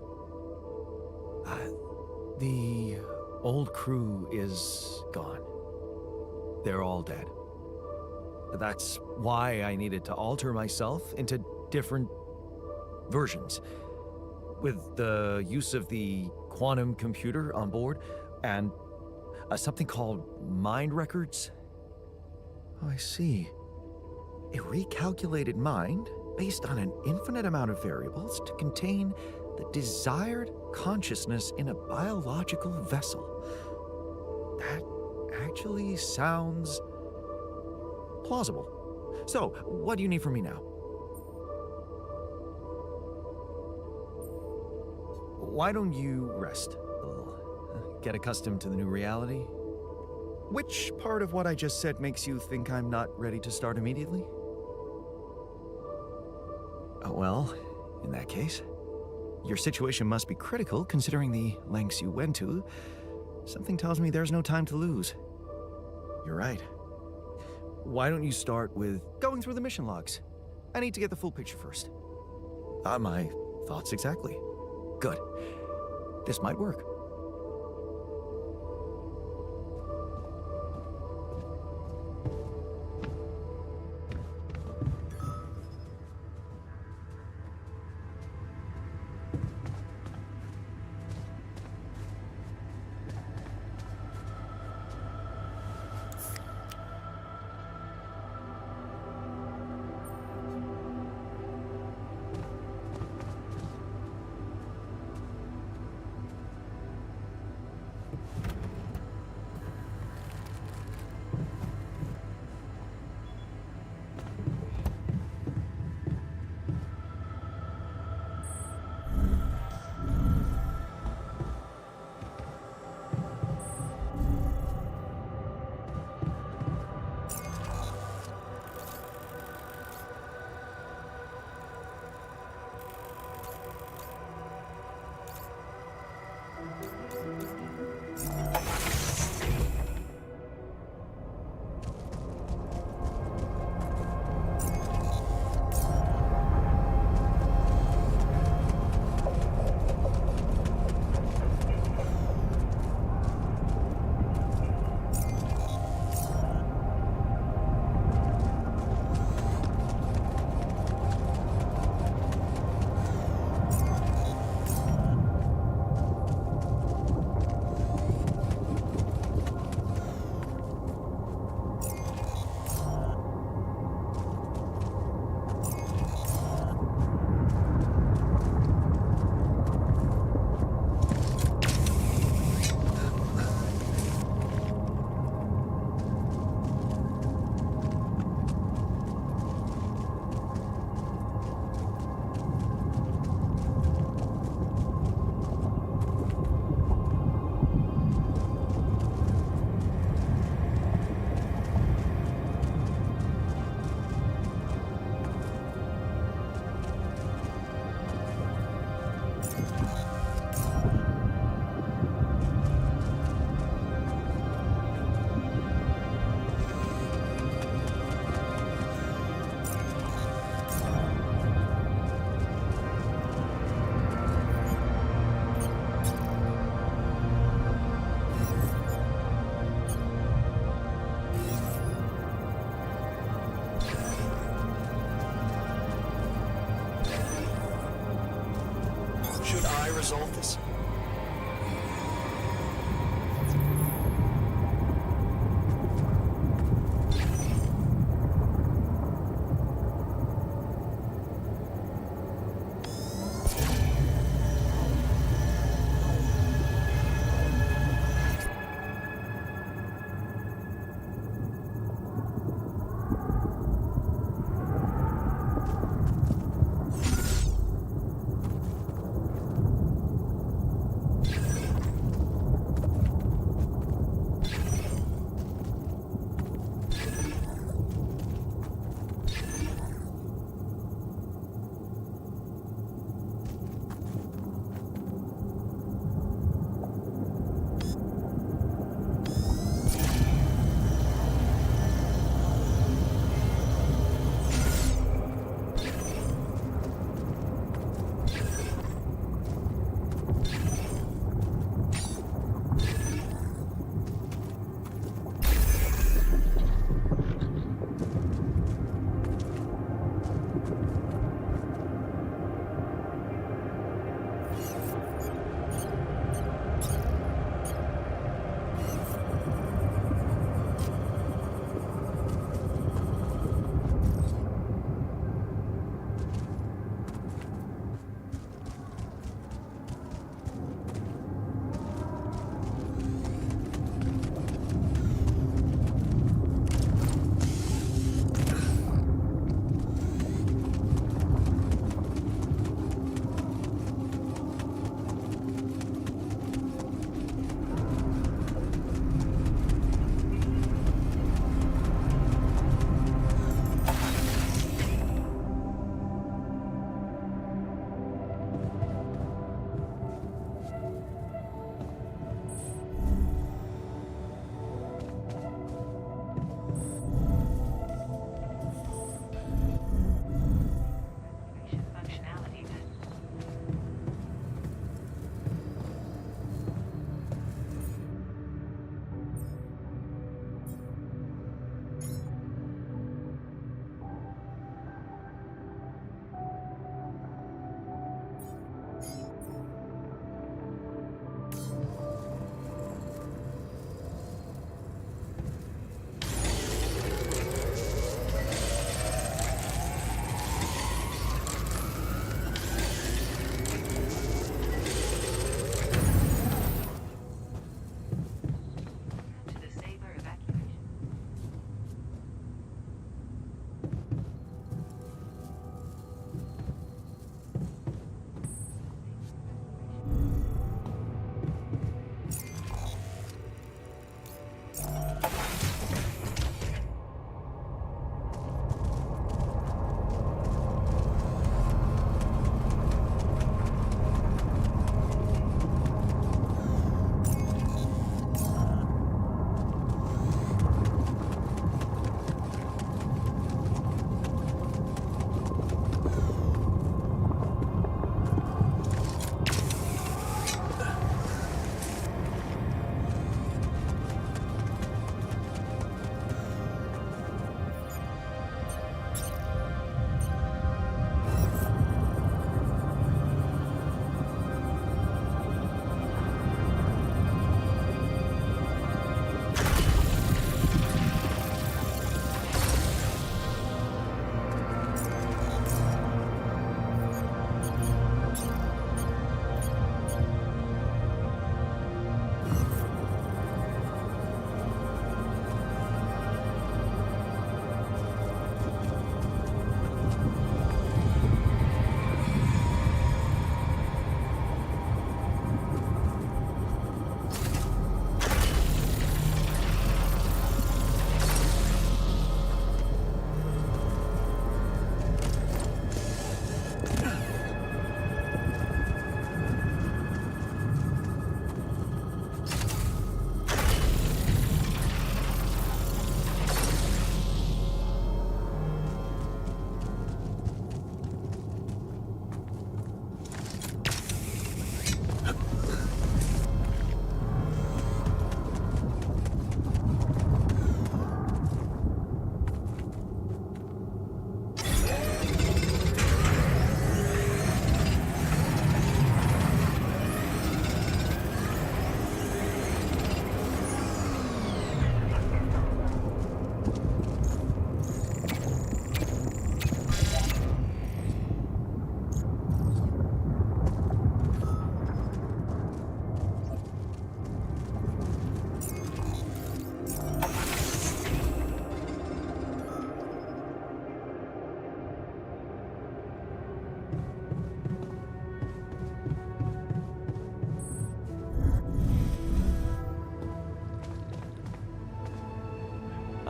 The old crew is gone. They're all dead. That's why I needed to alter myself into different versions. With the use of the quantum computer on board and something called mind records. Oh, I see. A recalculated mind based on an infinite amount of variables to contain the desired consciousness in a biological vessel. That actually sounds plausible. So, what do you need from me now? Why don't you rest a little? Get accustomed to the new reality? Which part of what I just said makes you think I'm not ready to start immediately? Well, in that case, your situation must be critical considering the lengths you went to. Something tells me there's no time to lose. You're right. Why don't you start with going through the mission logs? I need to get the full picture first. My thoughts exactly. Good. This might work. Should I resolve this?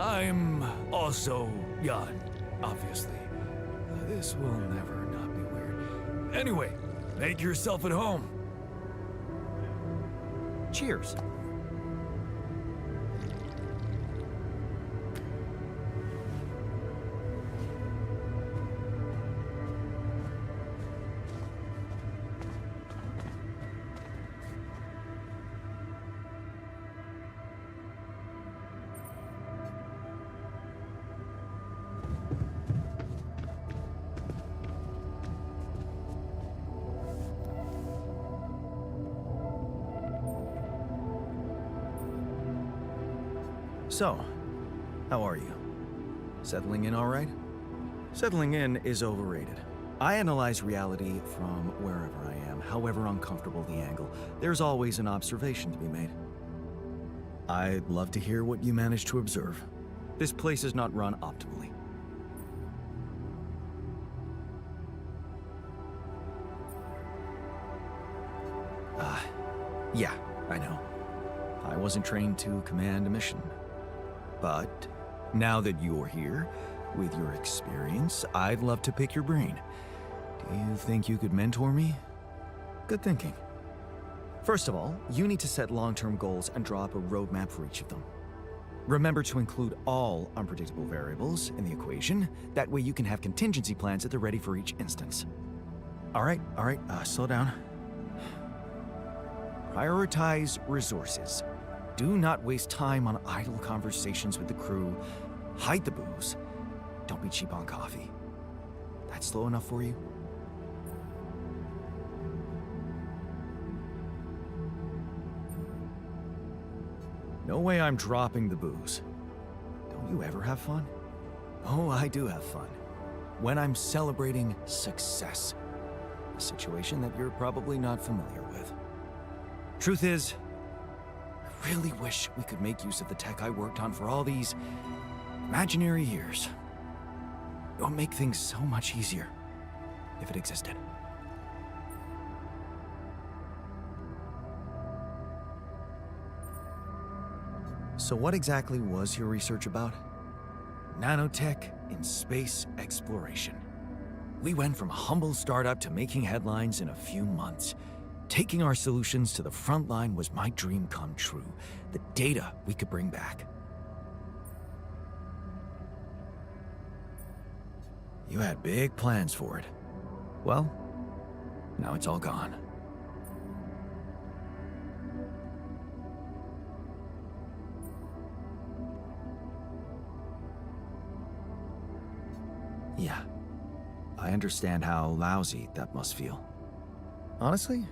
I'm also Jan, obviously. This will never not be weird. Anyway, make yourself at home. Cheers. So, how are you? Settling in all right? Settling in is overrated. I analyze reality from wherever I am, however uncomfortable the angle. There's always an observation to be made. I'd love to hear what you managed to observe. This place is not run optimally. Yeah, I know. I wasn't trained to command a mission. But now that you're here, with your experience, I'd love to pick your brain. Do you think you could mentor me? Good thinking. First of all, you need to set long-term goals and draw up a roadmap for each of them. Remember to include all unpredictable variables in the equation. That way you can have contingency plans at the ready for each instance. All right, slow down. Prioritize resources. Do not waste time on idle conversations with the crew. Hide the booze. Don't be cheap on coffee. That's slow enough for you? No way I'm dropping the booze. Don't you ever have fun? Oh, I do have fun. When I'm celebrating success. A situation that you're probably not familiar with. Truth is, I really wish we could make use of the tech I worked on for all these imaginary years. It would make things so much easier if it existed. So what exactly was your research about? Nanotech in space exploration. We went from a humble startup to making headlines in a few months. Taking our solutions to the front line was my dream come true. The data we could bring back. You had big plans for it. Well, now it's all gone. Yeah, I understand how lousy that must feel. Honestly,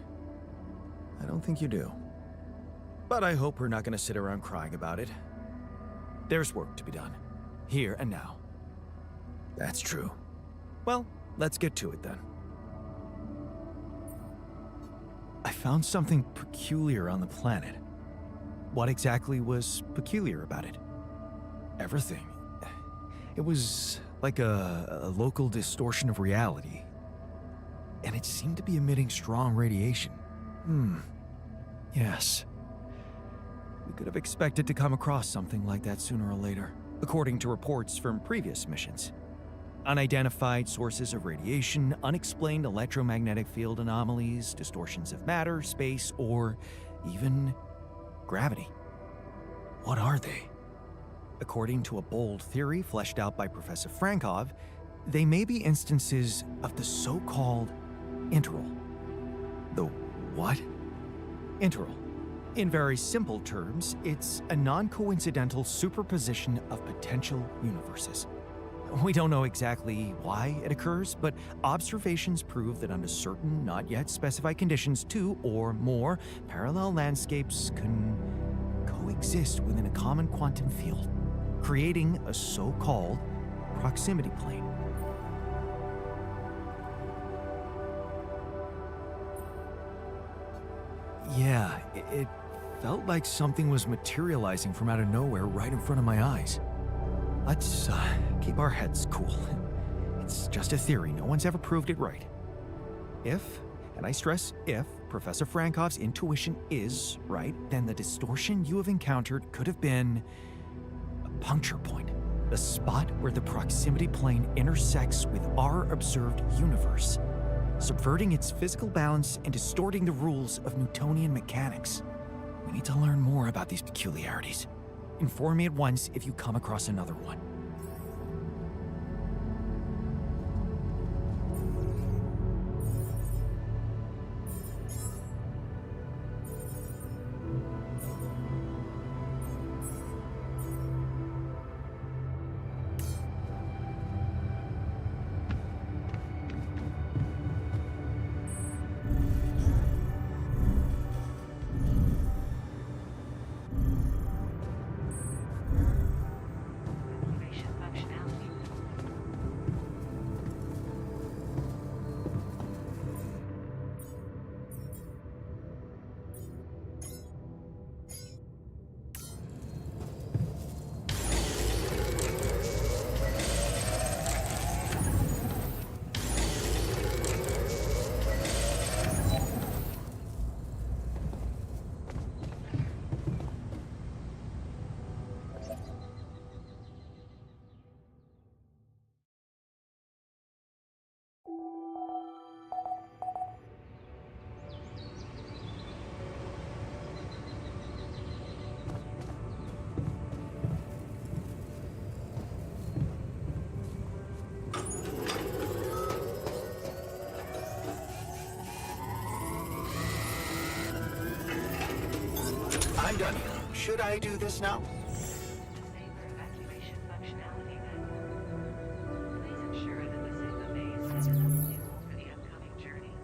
I don't think you do. But I hope we're not going to sit around crying about it. There's work to be done, here and now. That's true. Well, let's get to it then. I found something peculiar on the planet. What exactly was peculiar about it? Everything. It was like a local distortion of reality. And it seemed to be emitting strong radiation. Yes. We could have expected to come across something like that sooner or later, according to reports from previous missions. Unidentified sources of radiation, unexplained electromagnetic field anomalies, distortions of matter, space, or even gravity. What are they? According to a bold theory fleshed out by Professor Frankov, they may be instances of the so-called interval. The what? Interval. In very simple terms, it's a non-coincidental superposition of potential universes. We don't know exactly why it occurs, but observations prove that under certain, not yet specified conditions, two or more parallel landscapes can coexist within a common quantum field, creating a so-called proximity plane. Yeah, it felt like something was materializing from out of nowhere right in front of my eyes. Let's keep our heads cool. It's just a theory. No one's ever proved it right. If, and I stress if, Professor Frankov's intuition is right, then the distortion you have encountered could have been puncture point, the spot where the proximity plane intersects with our observed universe, subverting its physical balance and distorting the rules of Newtonian mechanics. We need to learn more about these peculiarities. Inform me at once if you come across another one. I'm done here. Should I do this now? Disable evacuation functionality then. Please ensure that the Sigma base is suitable for the upcoming journey.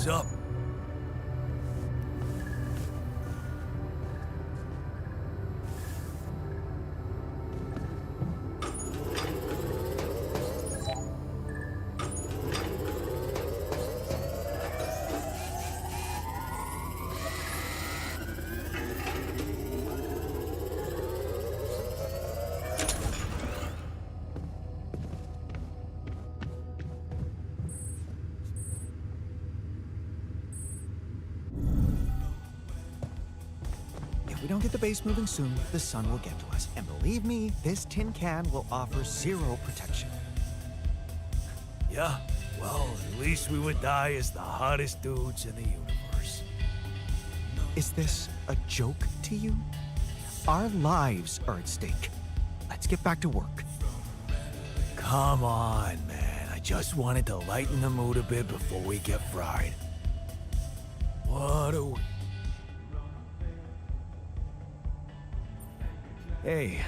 What's up? If we don't get the base moving soon, the sun will get to us. And believe me, this tin can will offer zero protection. Yeah, well, at least we would die as the hottest dudes in the universe. Is this a joke to you? Our lives are at stake. Let's get back to work. Come on, man. I just wanted to lighten the mood a bit before we get fried. What are we... Hey,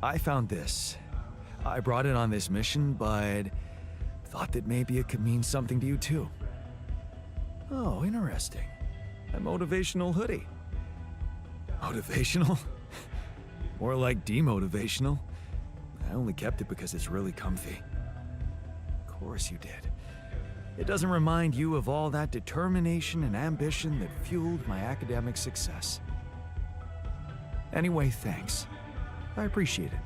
I found this. I brought it on this mission, but thought that maybe it could mean something to you too. Oh, interesting. A motivational hoodie. Motivational? More like demotivational. I only kept it because it's really comfy. Of course you did. It doesn't remind you of all that determination and ambition that fueled my academic success. Anyway, thanks. I appreciate it.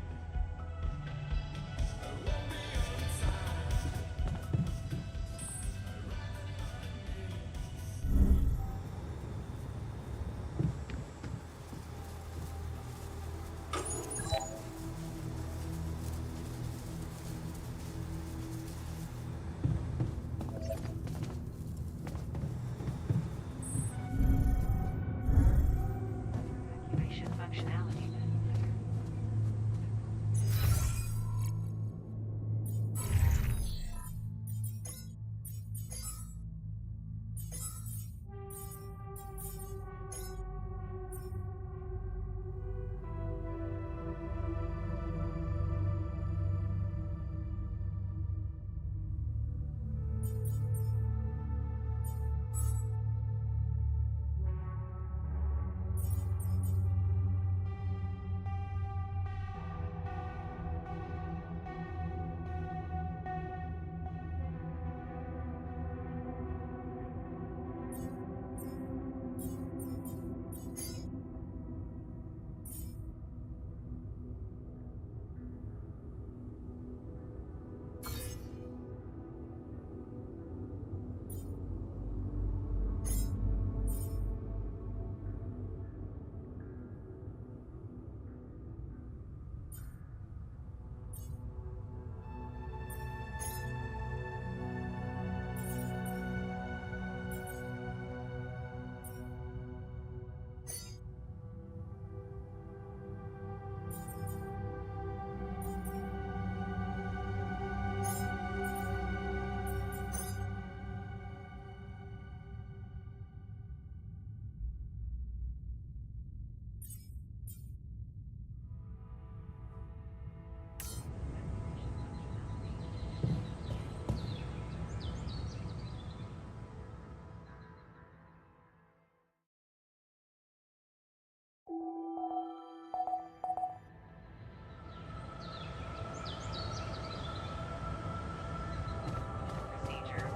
Evacuation functionality. Procedure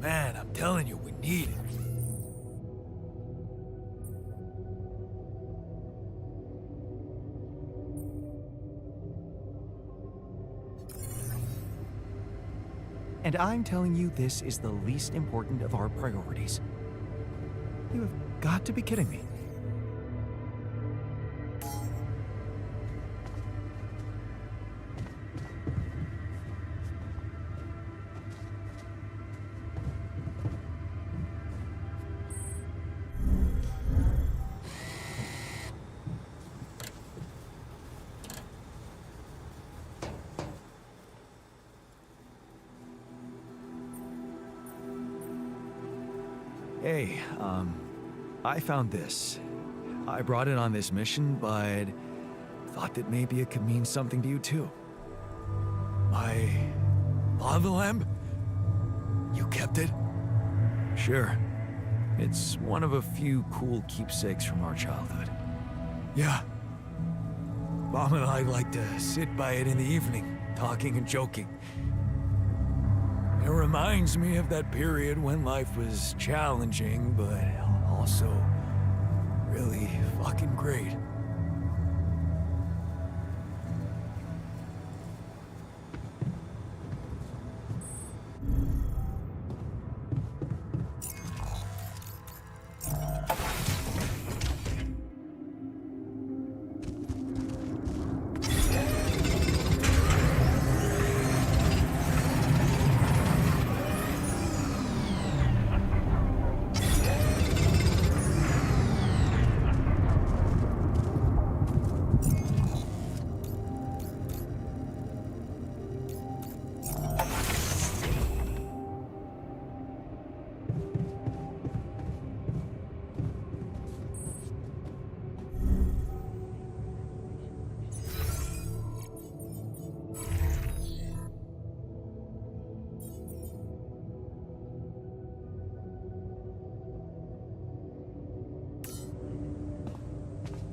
Man, I'm telling you, we need it. And I'm telling you this is the least important of our priorities. You have got to be kidding me. Hey, I found this. I brought it on this mission, but thought that maybe it could mean something to you too. My lava lamp? You kept it? Sure. It's one of a few cool keepsakes from our childhood. Yeah. Mom and I like to sit by it in the evening, talking and joking. It reminds me of that period when life was challenging, but also really fucking great.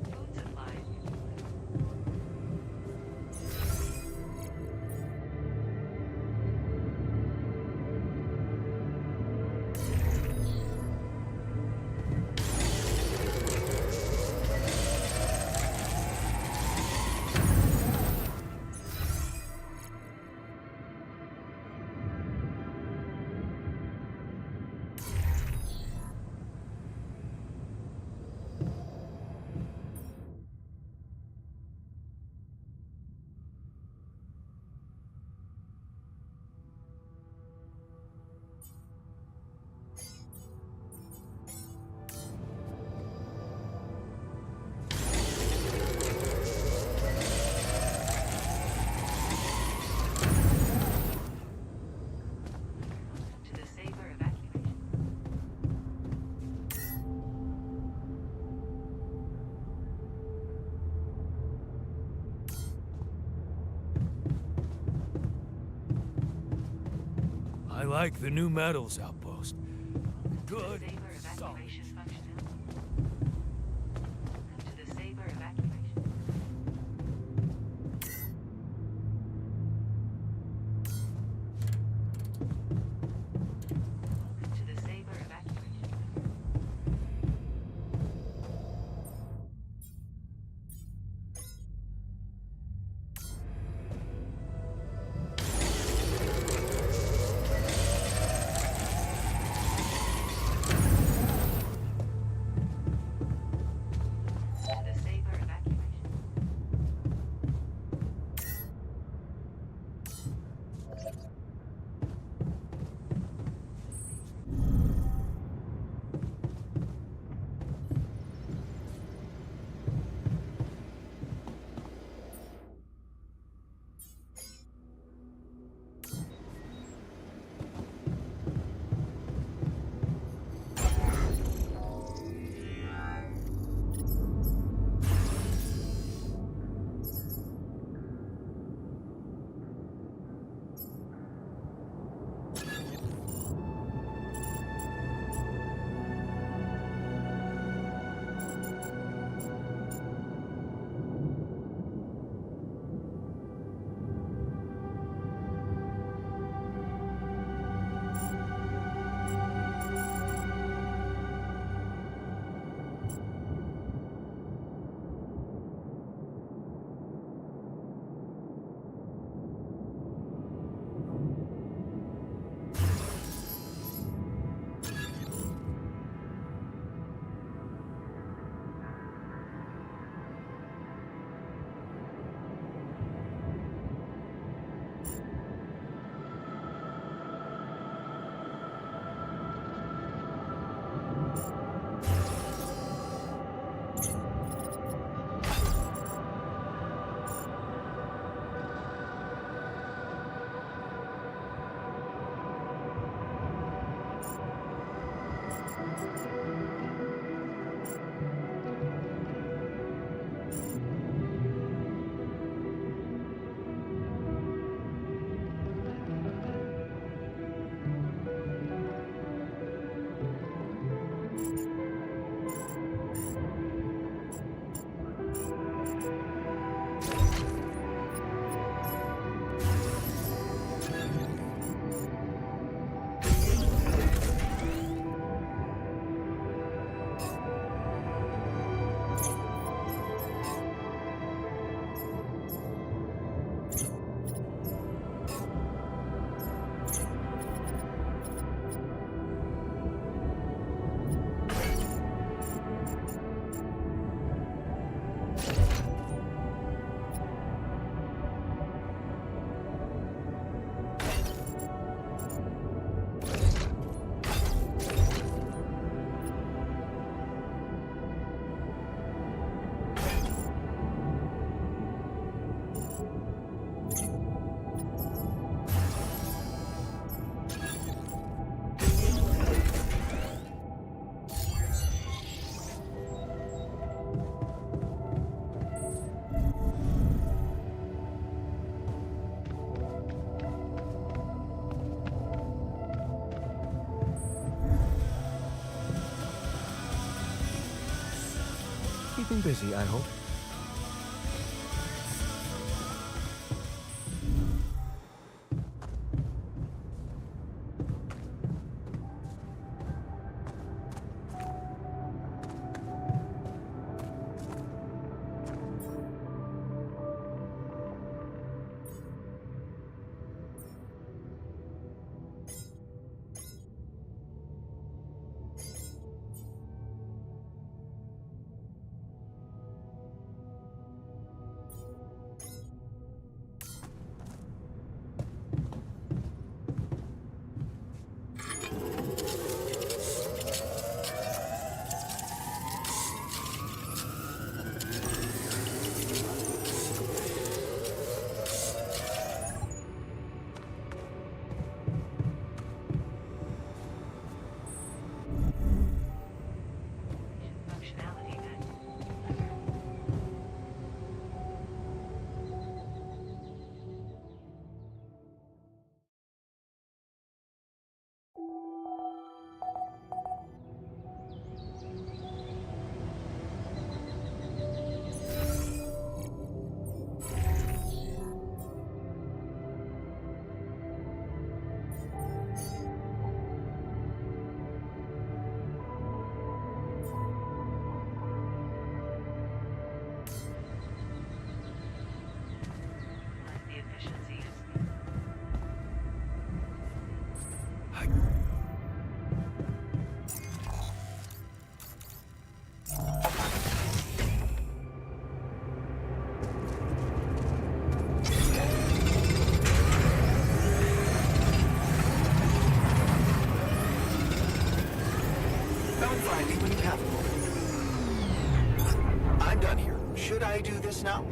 Food supply. To the Saber evacuation. I like the new metals outpost. To the Good. Saber solid. evacuation functionality. To the Saber evacuation. To the Saber evacuation. Keeping busy, I hope. Functionality at the efficiencies. Come find me when you have a moment. I'm done here. Should I do this now?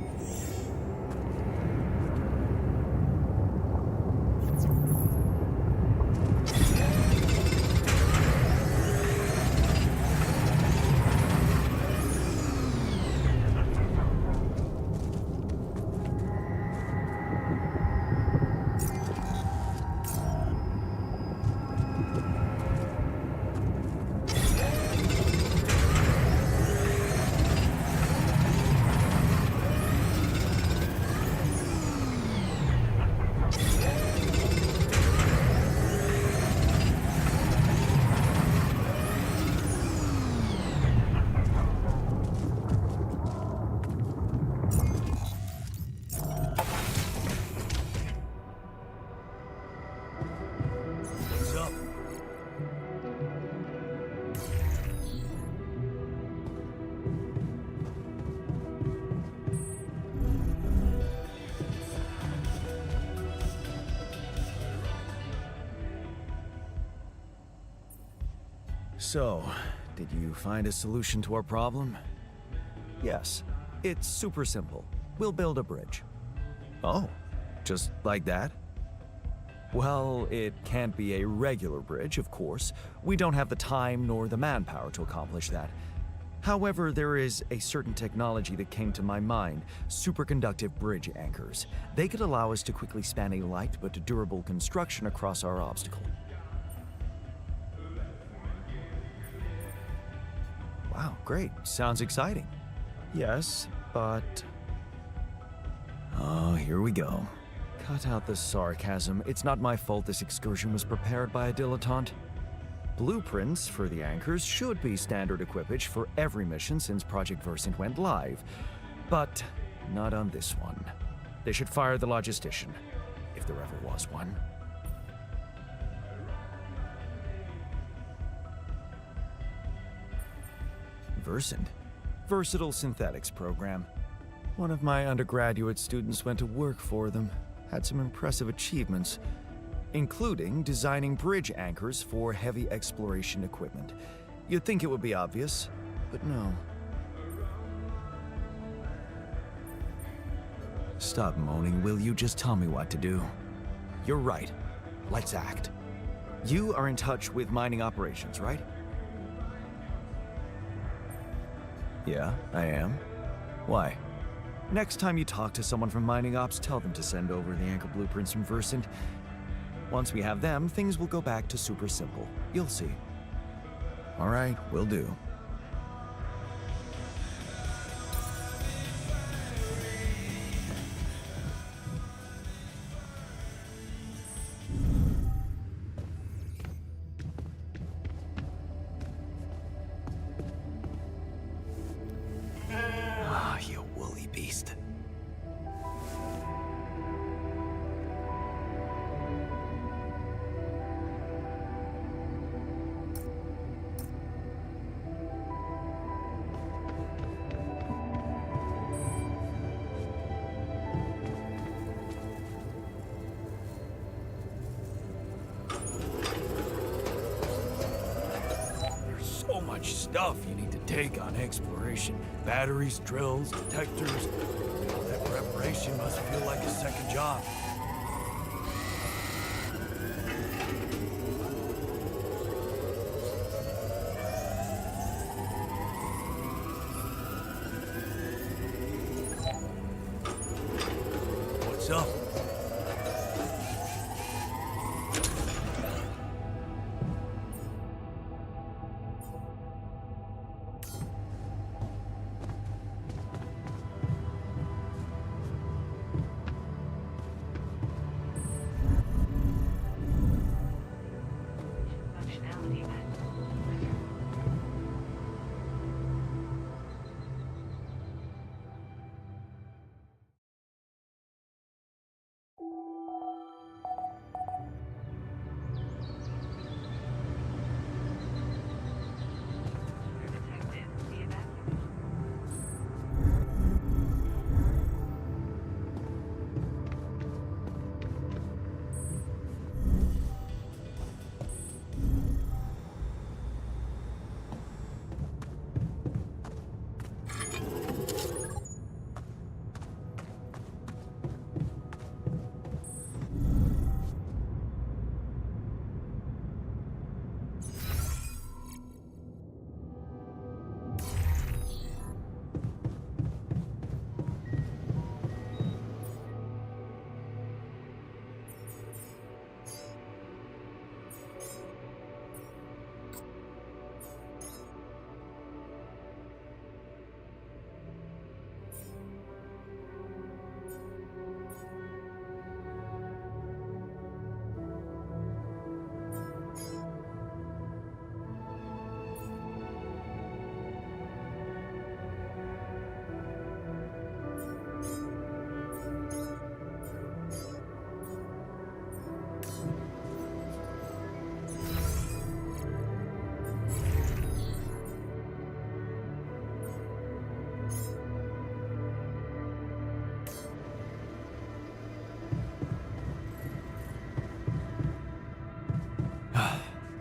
What's up? So, did you find a solution to our problem? Yes. It's super simple. We'll build a bridge. Oh, just like that? Well, it can't be a regular bridge, of course. We don't have the time nor the manpower to accomplish that. However, there is a certain technology that came to my mind, superconductive bridge anchors. They could allow us to quickly span a light but durable construction across our obstacle. Wow, great. Sounds exciting. Yes, but... Oh, here we go. Cut out the sarcasm. It's not my fault this excursion was prepared by a dilettante. Blueprints for the anchors should be standard equipage for every mission since Project Versant went live, but not on this one. They should fire the logistician, if there ever was one. Versant? Versatile Synthetics program. One of my undergraduate students went to work for them. Had some impressive achievements, including designing bridge anchors for heavy exploration equipment. You'd think it would be obvious, but no. Stop moaning, will you? Just tell me what to do. You're right. Let's act. You are in touch with mining operations, right? Yeah, I am. Why? Next time you talk to someone from mining ops, tell them to send over the anchor blueprints from Versant. Once we have them, things will go back to super simple. You'll see. All right, will do. stuff you need to take on exploration. Batteries, drills, detectors. That preparation must feel like a second job. What's up? Functionality met. Detected. Deactivated.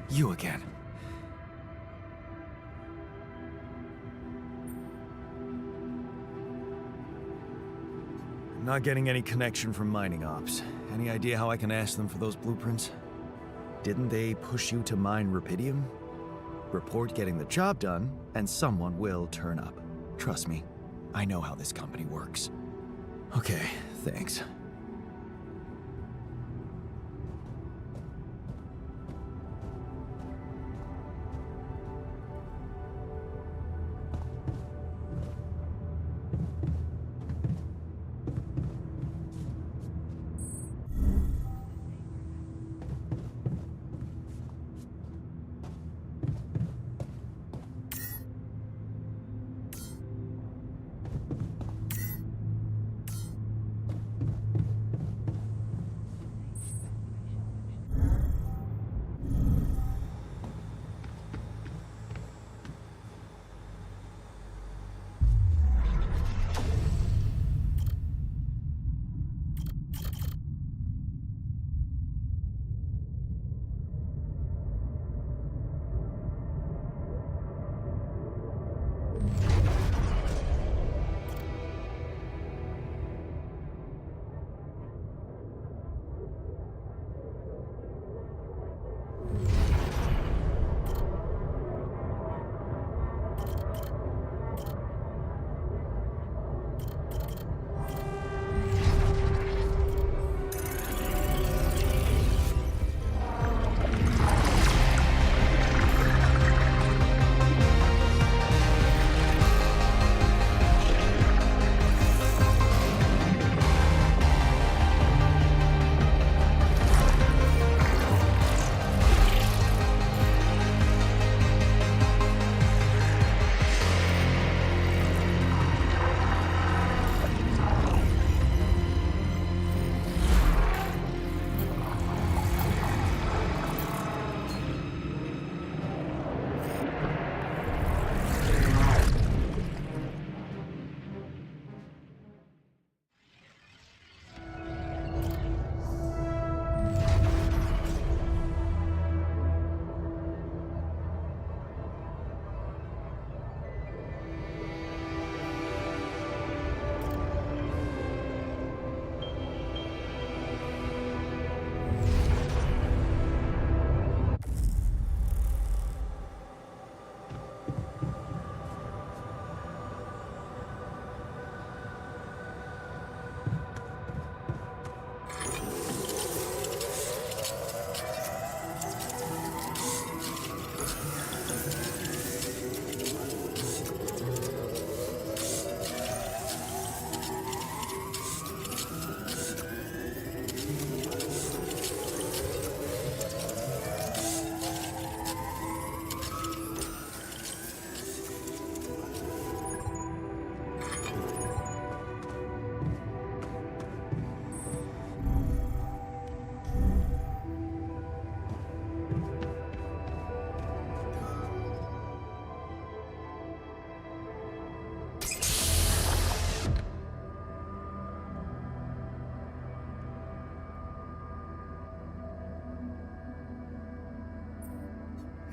You again. I'm not getting any connection from mining ops. Any idea how I can ask them for those blueprints? Didn't they push you to mine rupidium? Report getting the job done, and someone will turn up. Trust me, I know how this company works. Okay, thanks.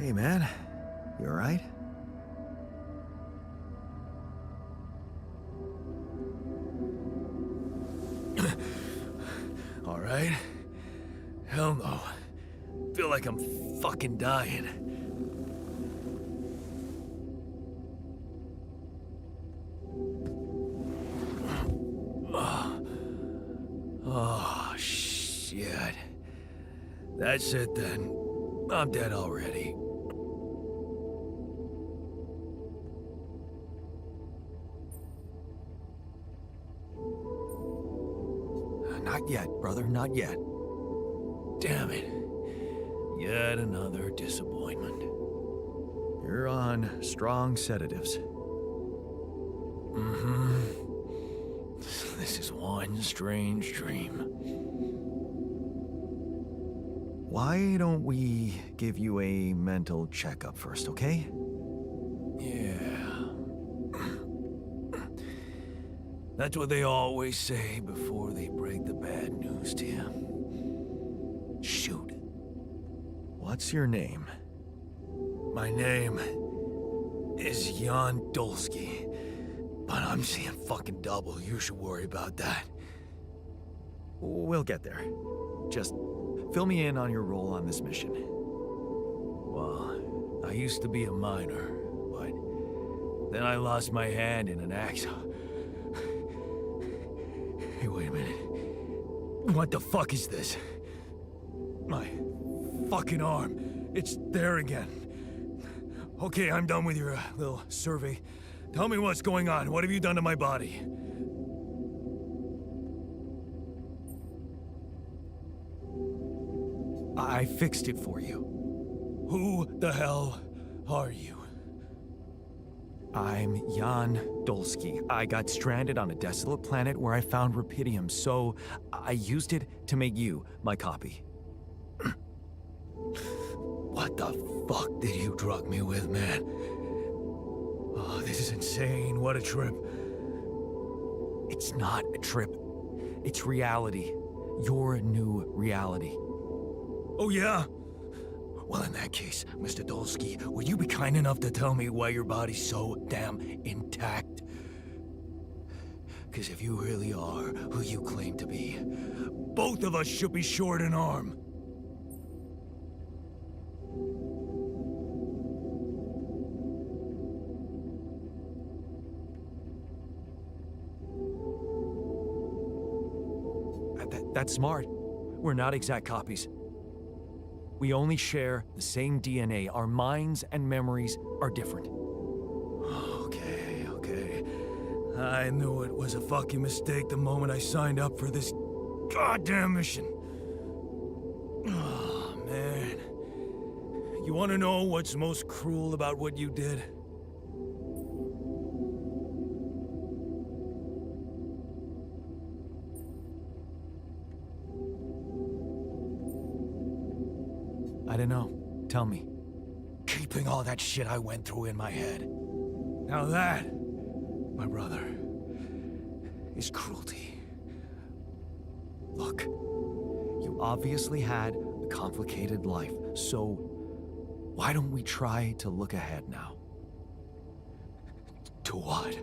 Hey, man. You alright? Alright? Hell no. Feel like I'm fucking dying. Oh, shit. That's it then. I'm dead already. Not yet, brother, not yet. Damn it. Yet another disappointment. You're on strong sedatives. Mm-hmm. This is one strange dream. Why don't we give you a mental checkup first, okay? Yeah. That's what they always say before they break the bad news to you. Shoot. What's your name? My name is Jan Dolsky, but I'm seeing fucking double. You should worry about that. We'll get there. Just fill me in on your role on this mission. Well, I used to be a miner, but then I lost my hand in an accident. Hey, wait a minute. What the fuck is this? My fucking arm. It's there again. Okay, I'm done with your little survey. Tell me what's going on. What have you done to my body? I fixed it for you. Who the hell are you? I'm Jan Dolsky. I got stranded on a desolate planet where I found rupidium, so I used it to make you my copy. What the fuck did you drug me with, man? Oh, this is insane. What a trip. It's not a trip. It's reality. Your new reality. Oh, yeah? Well, in that case, Mr. Dolsky, would you be kind enough to tell me why your body's so damn intact? Because if you really are who you claim to be, both of us should be short an arm. That's smart. We're not exact copies. We only share the same DNA. Our minds and memories are different. Okay. I knew it was a fucking mistake the moment I signed up for this goddamn mission. Oh, man. You want to know what's most cruel about what you did? I don't know. Tell me. Keeping all that shit I went through in my head. Now that, my brother, is cruelty. Look, you obviously had a complicated life, so why don't we try to look ahead now? To what?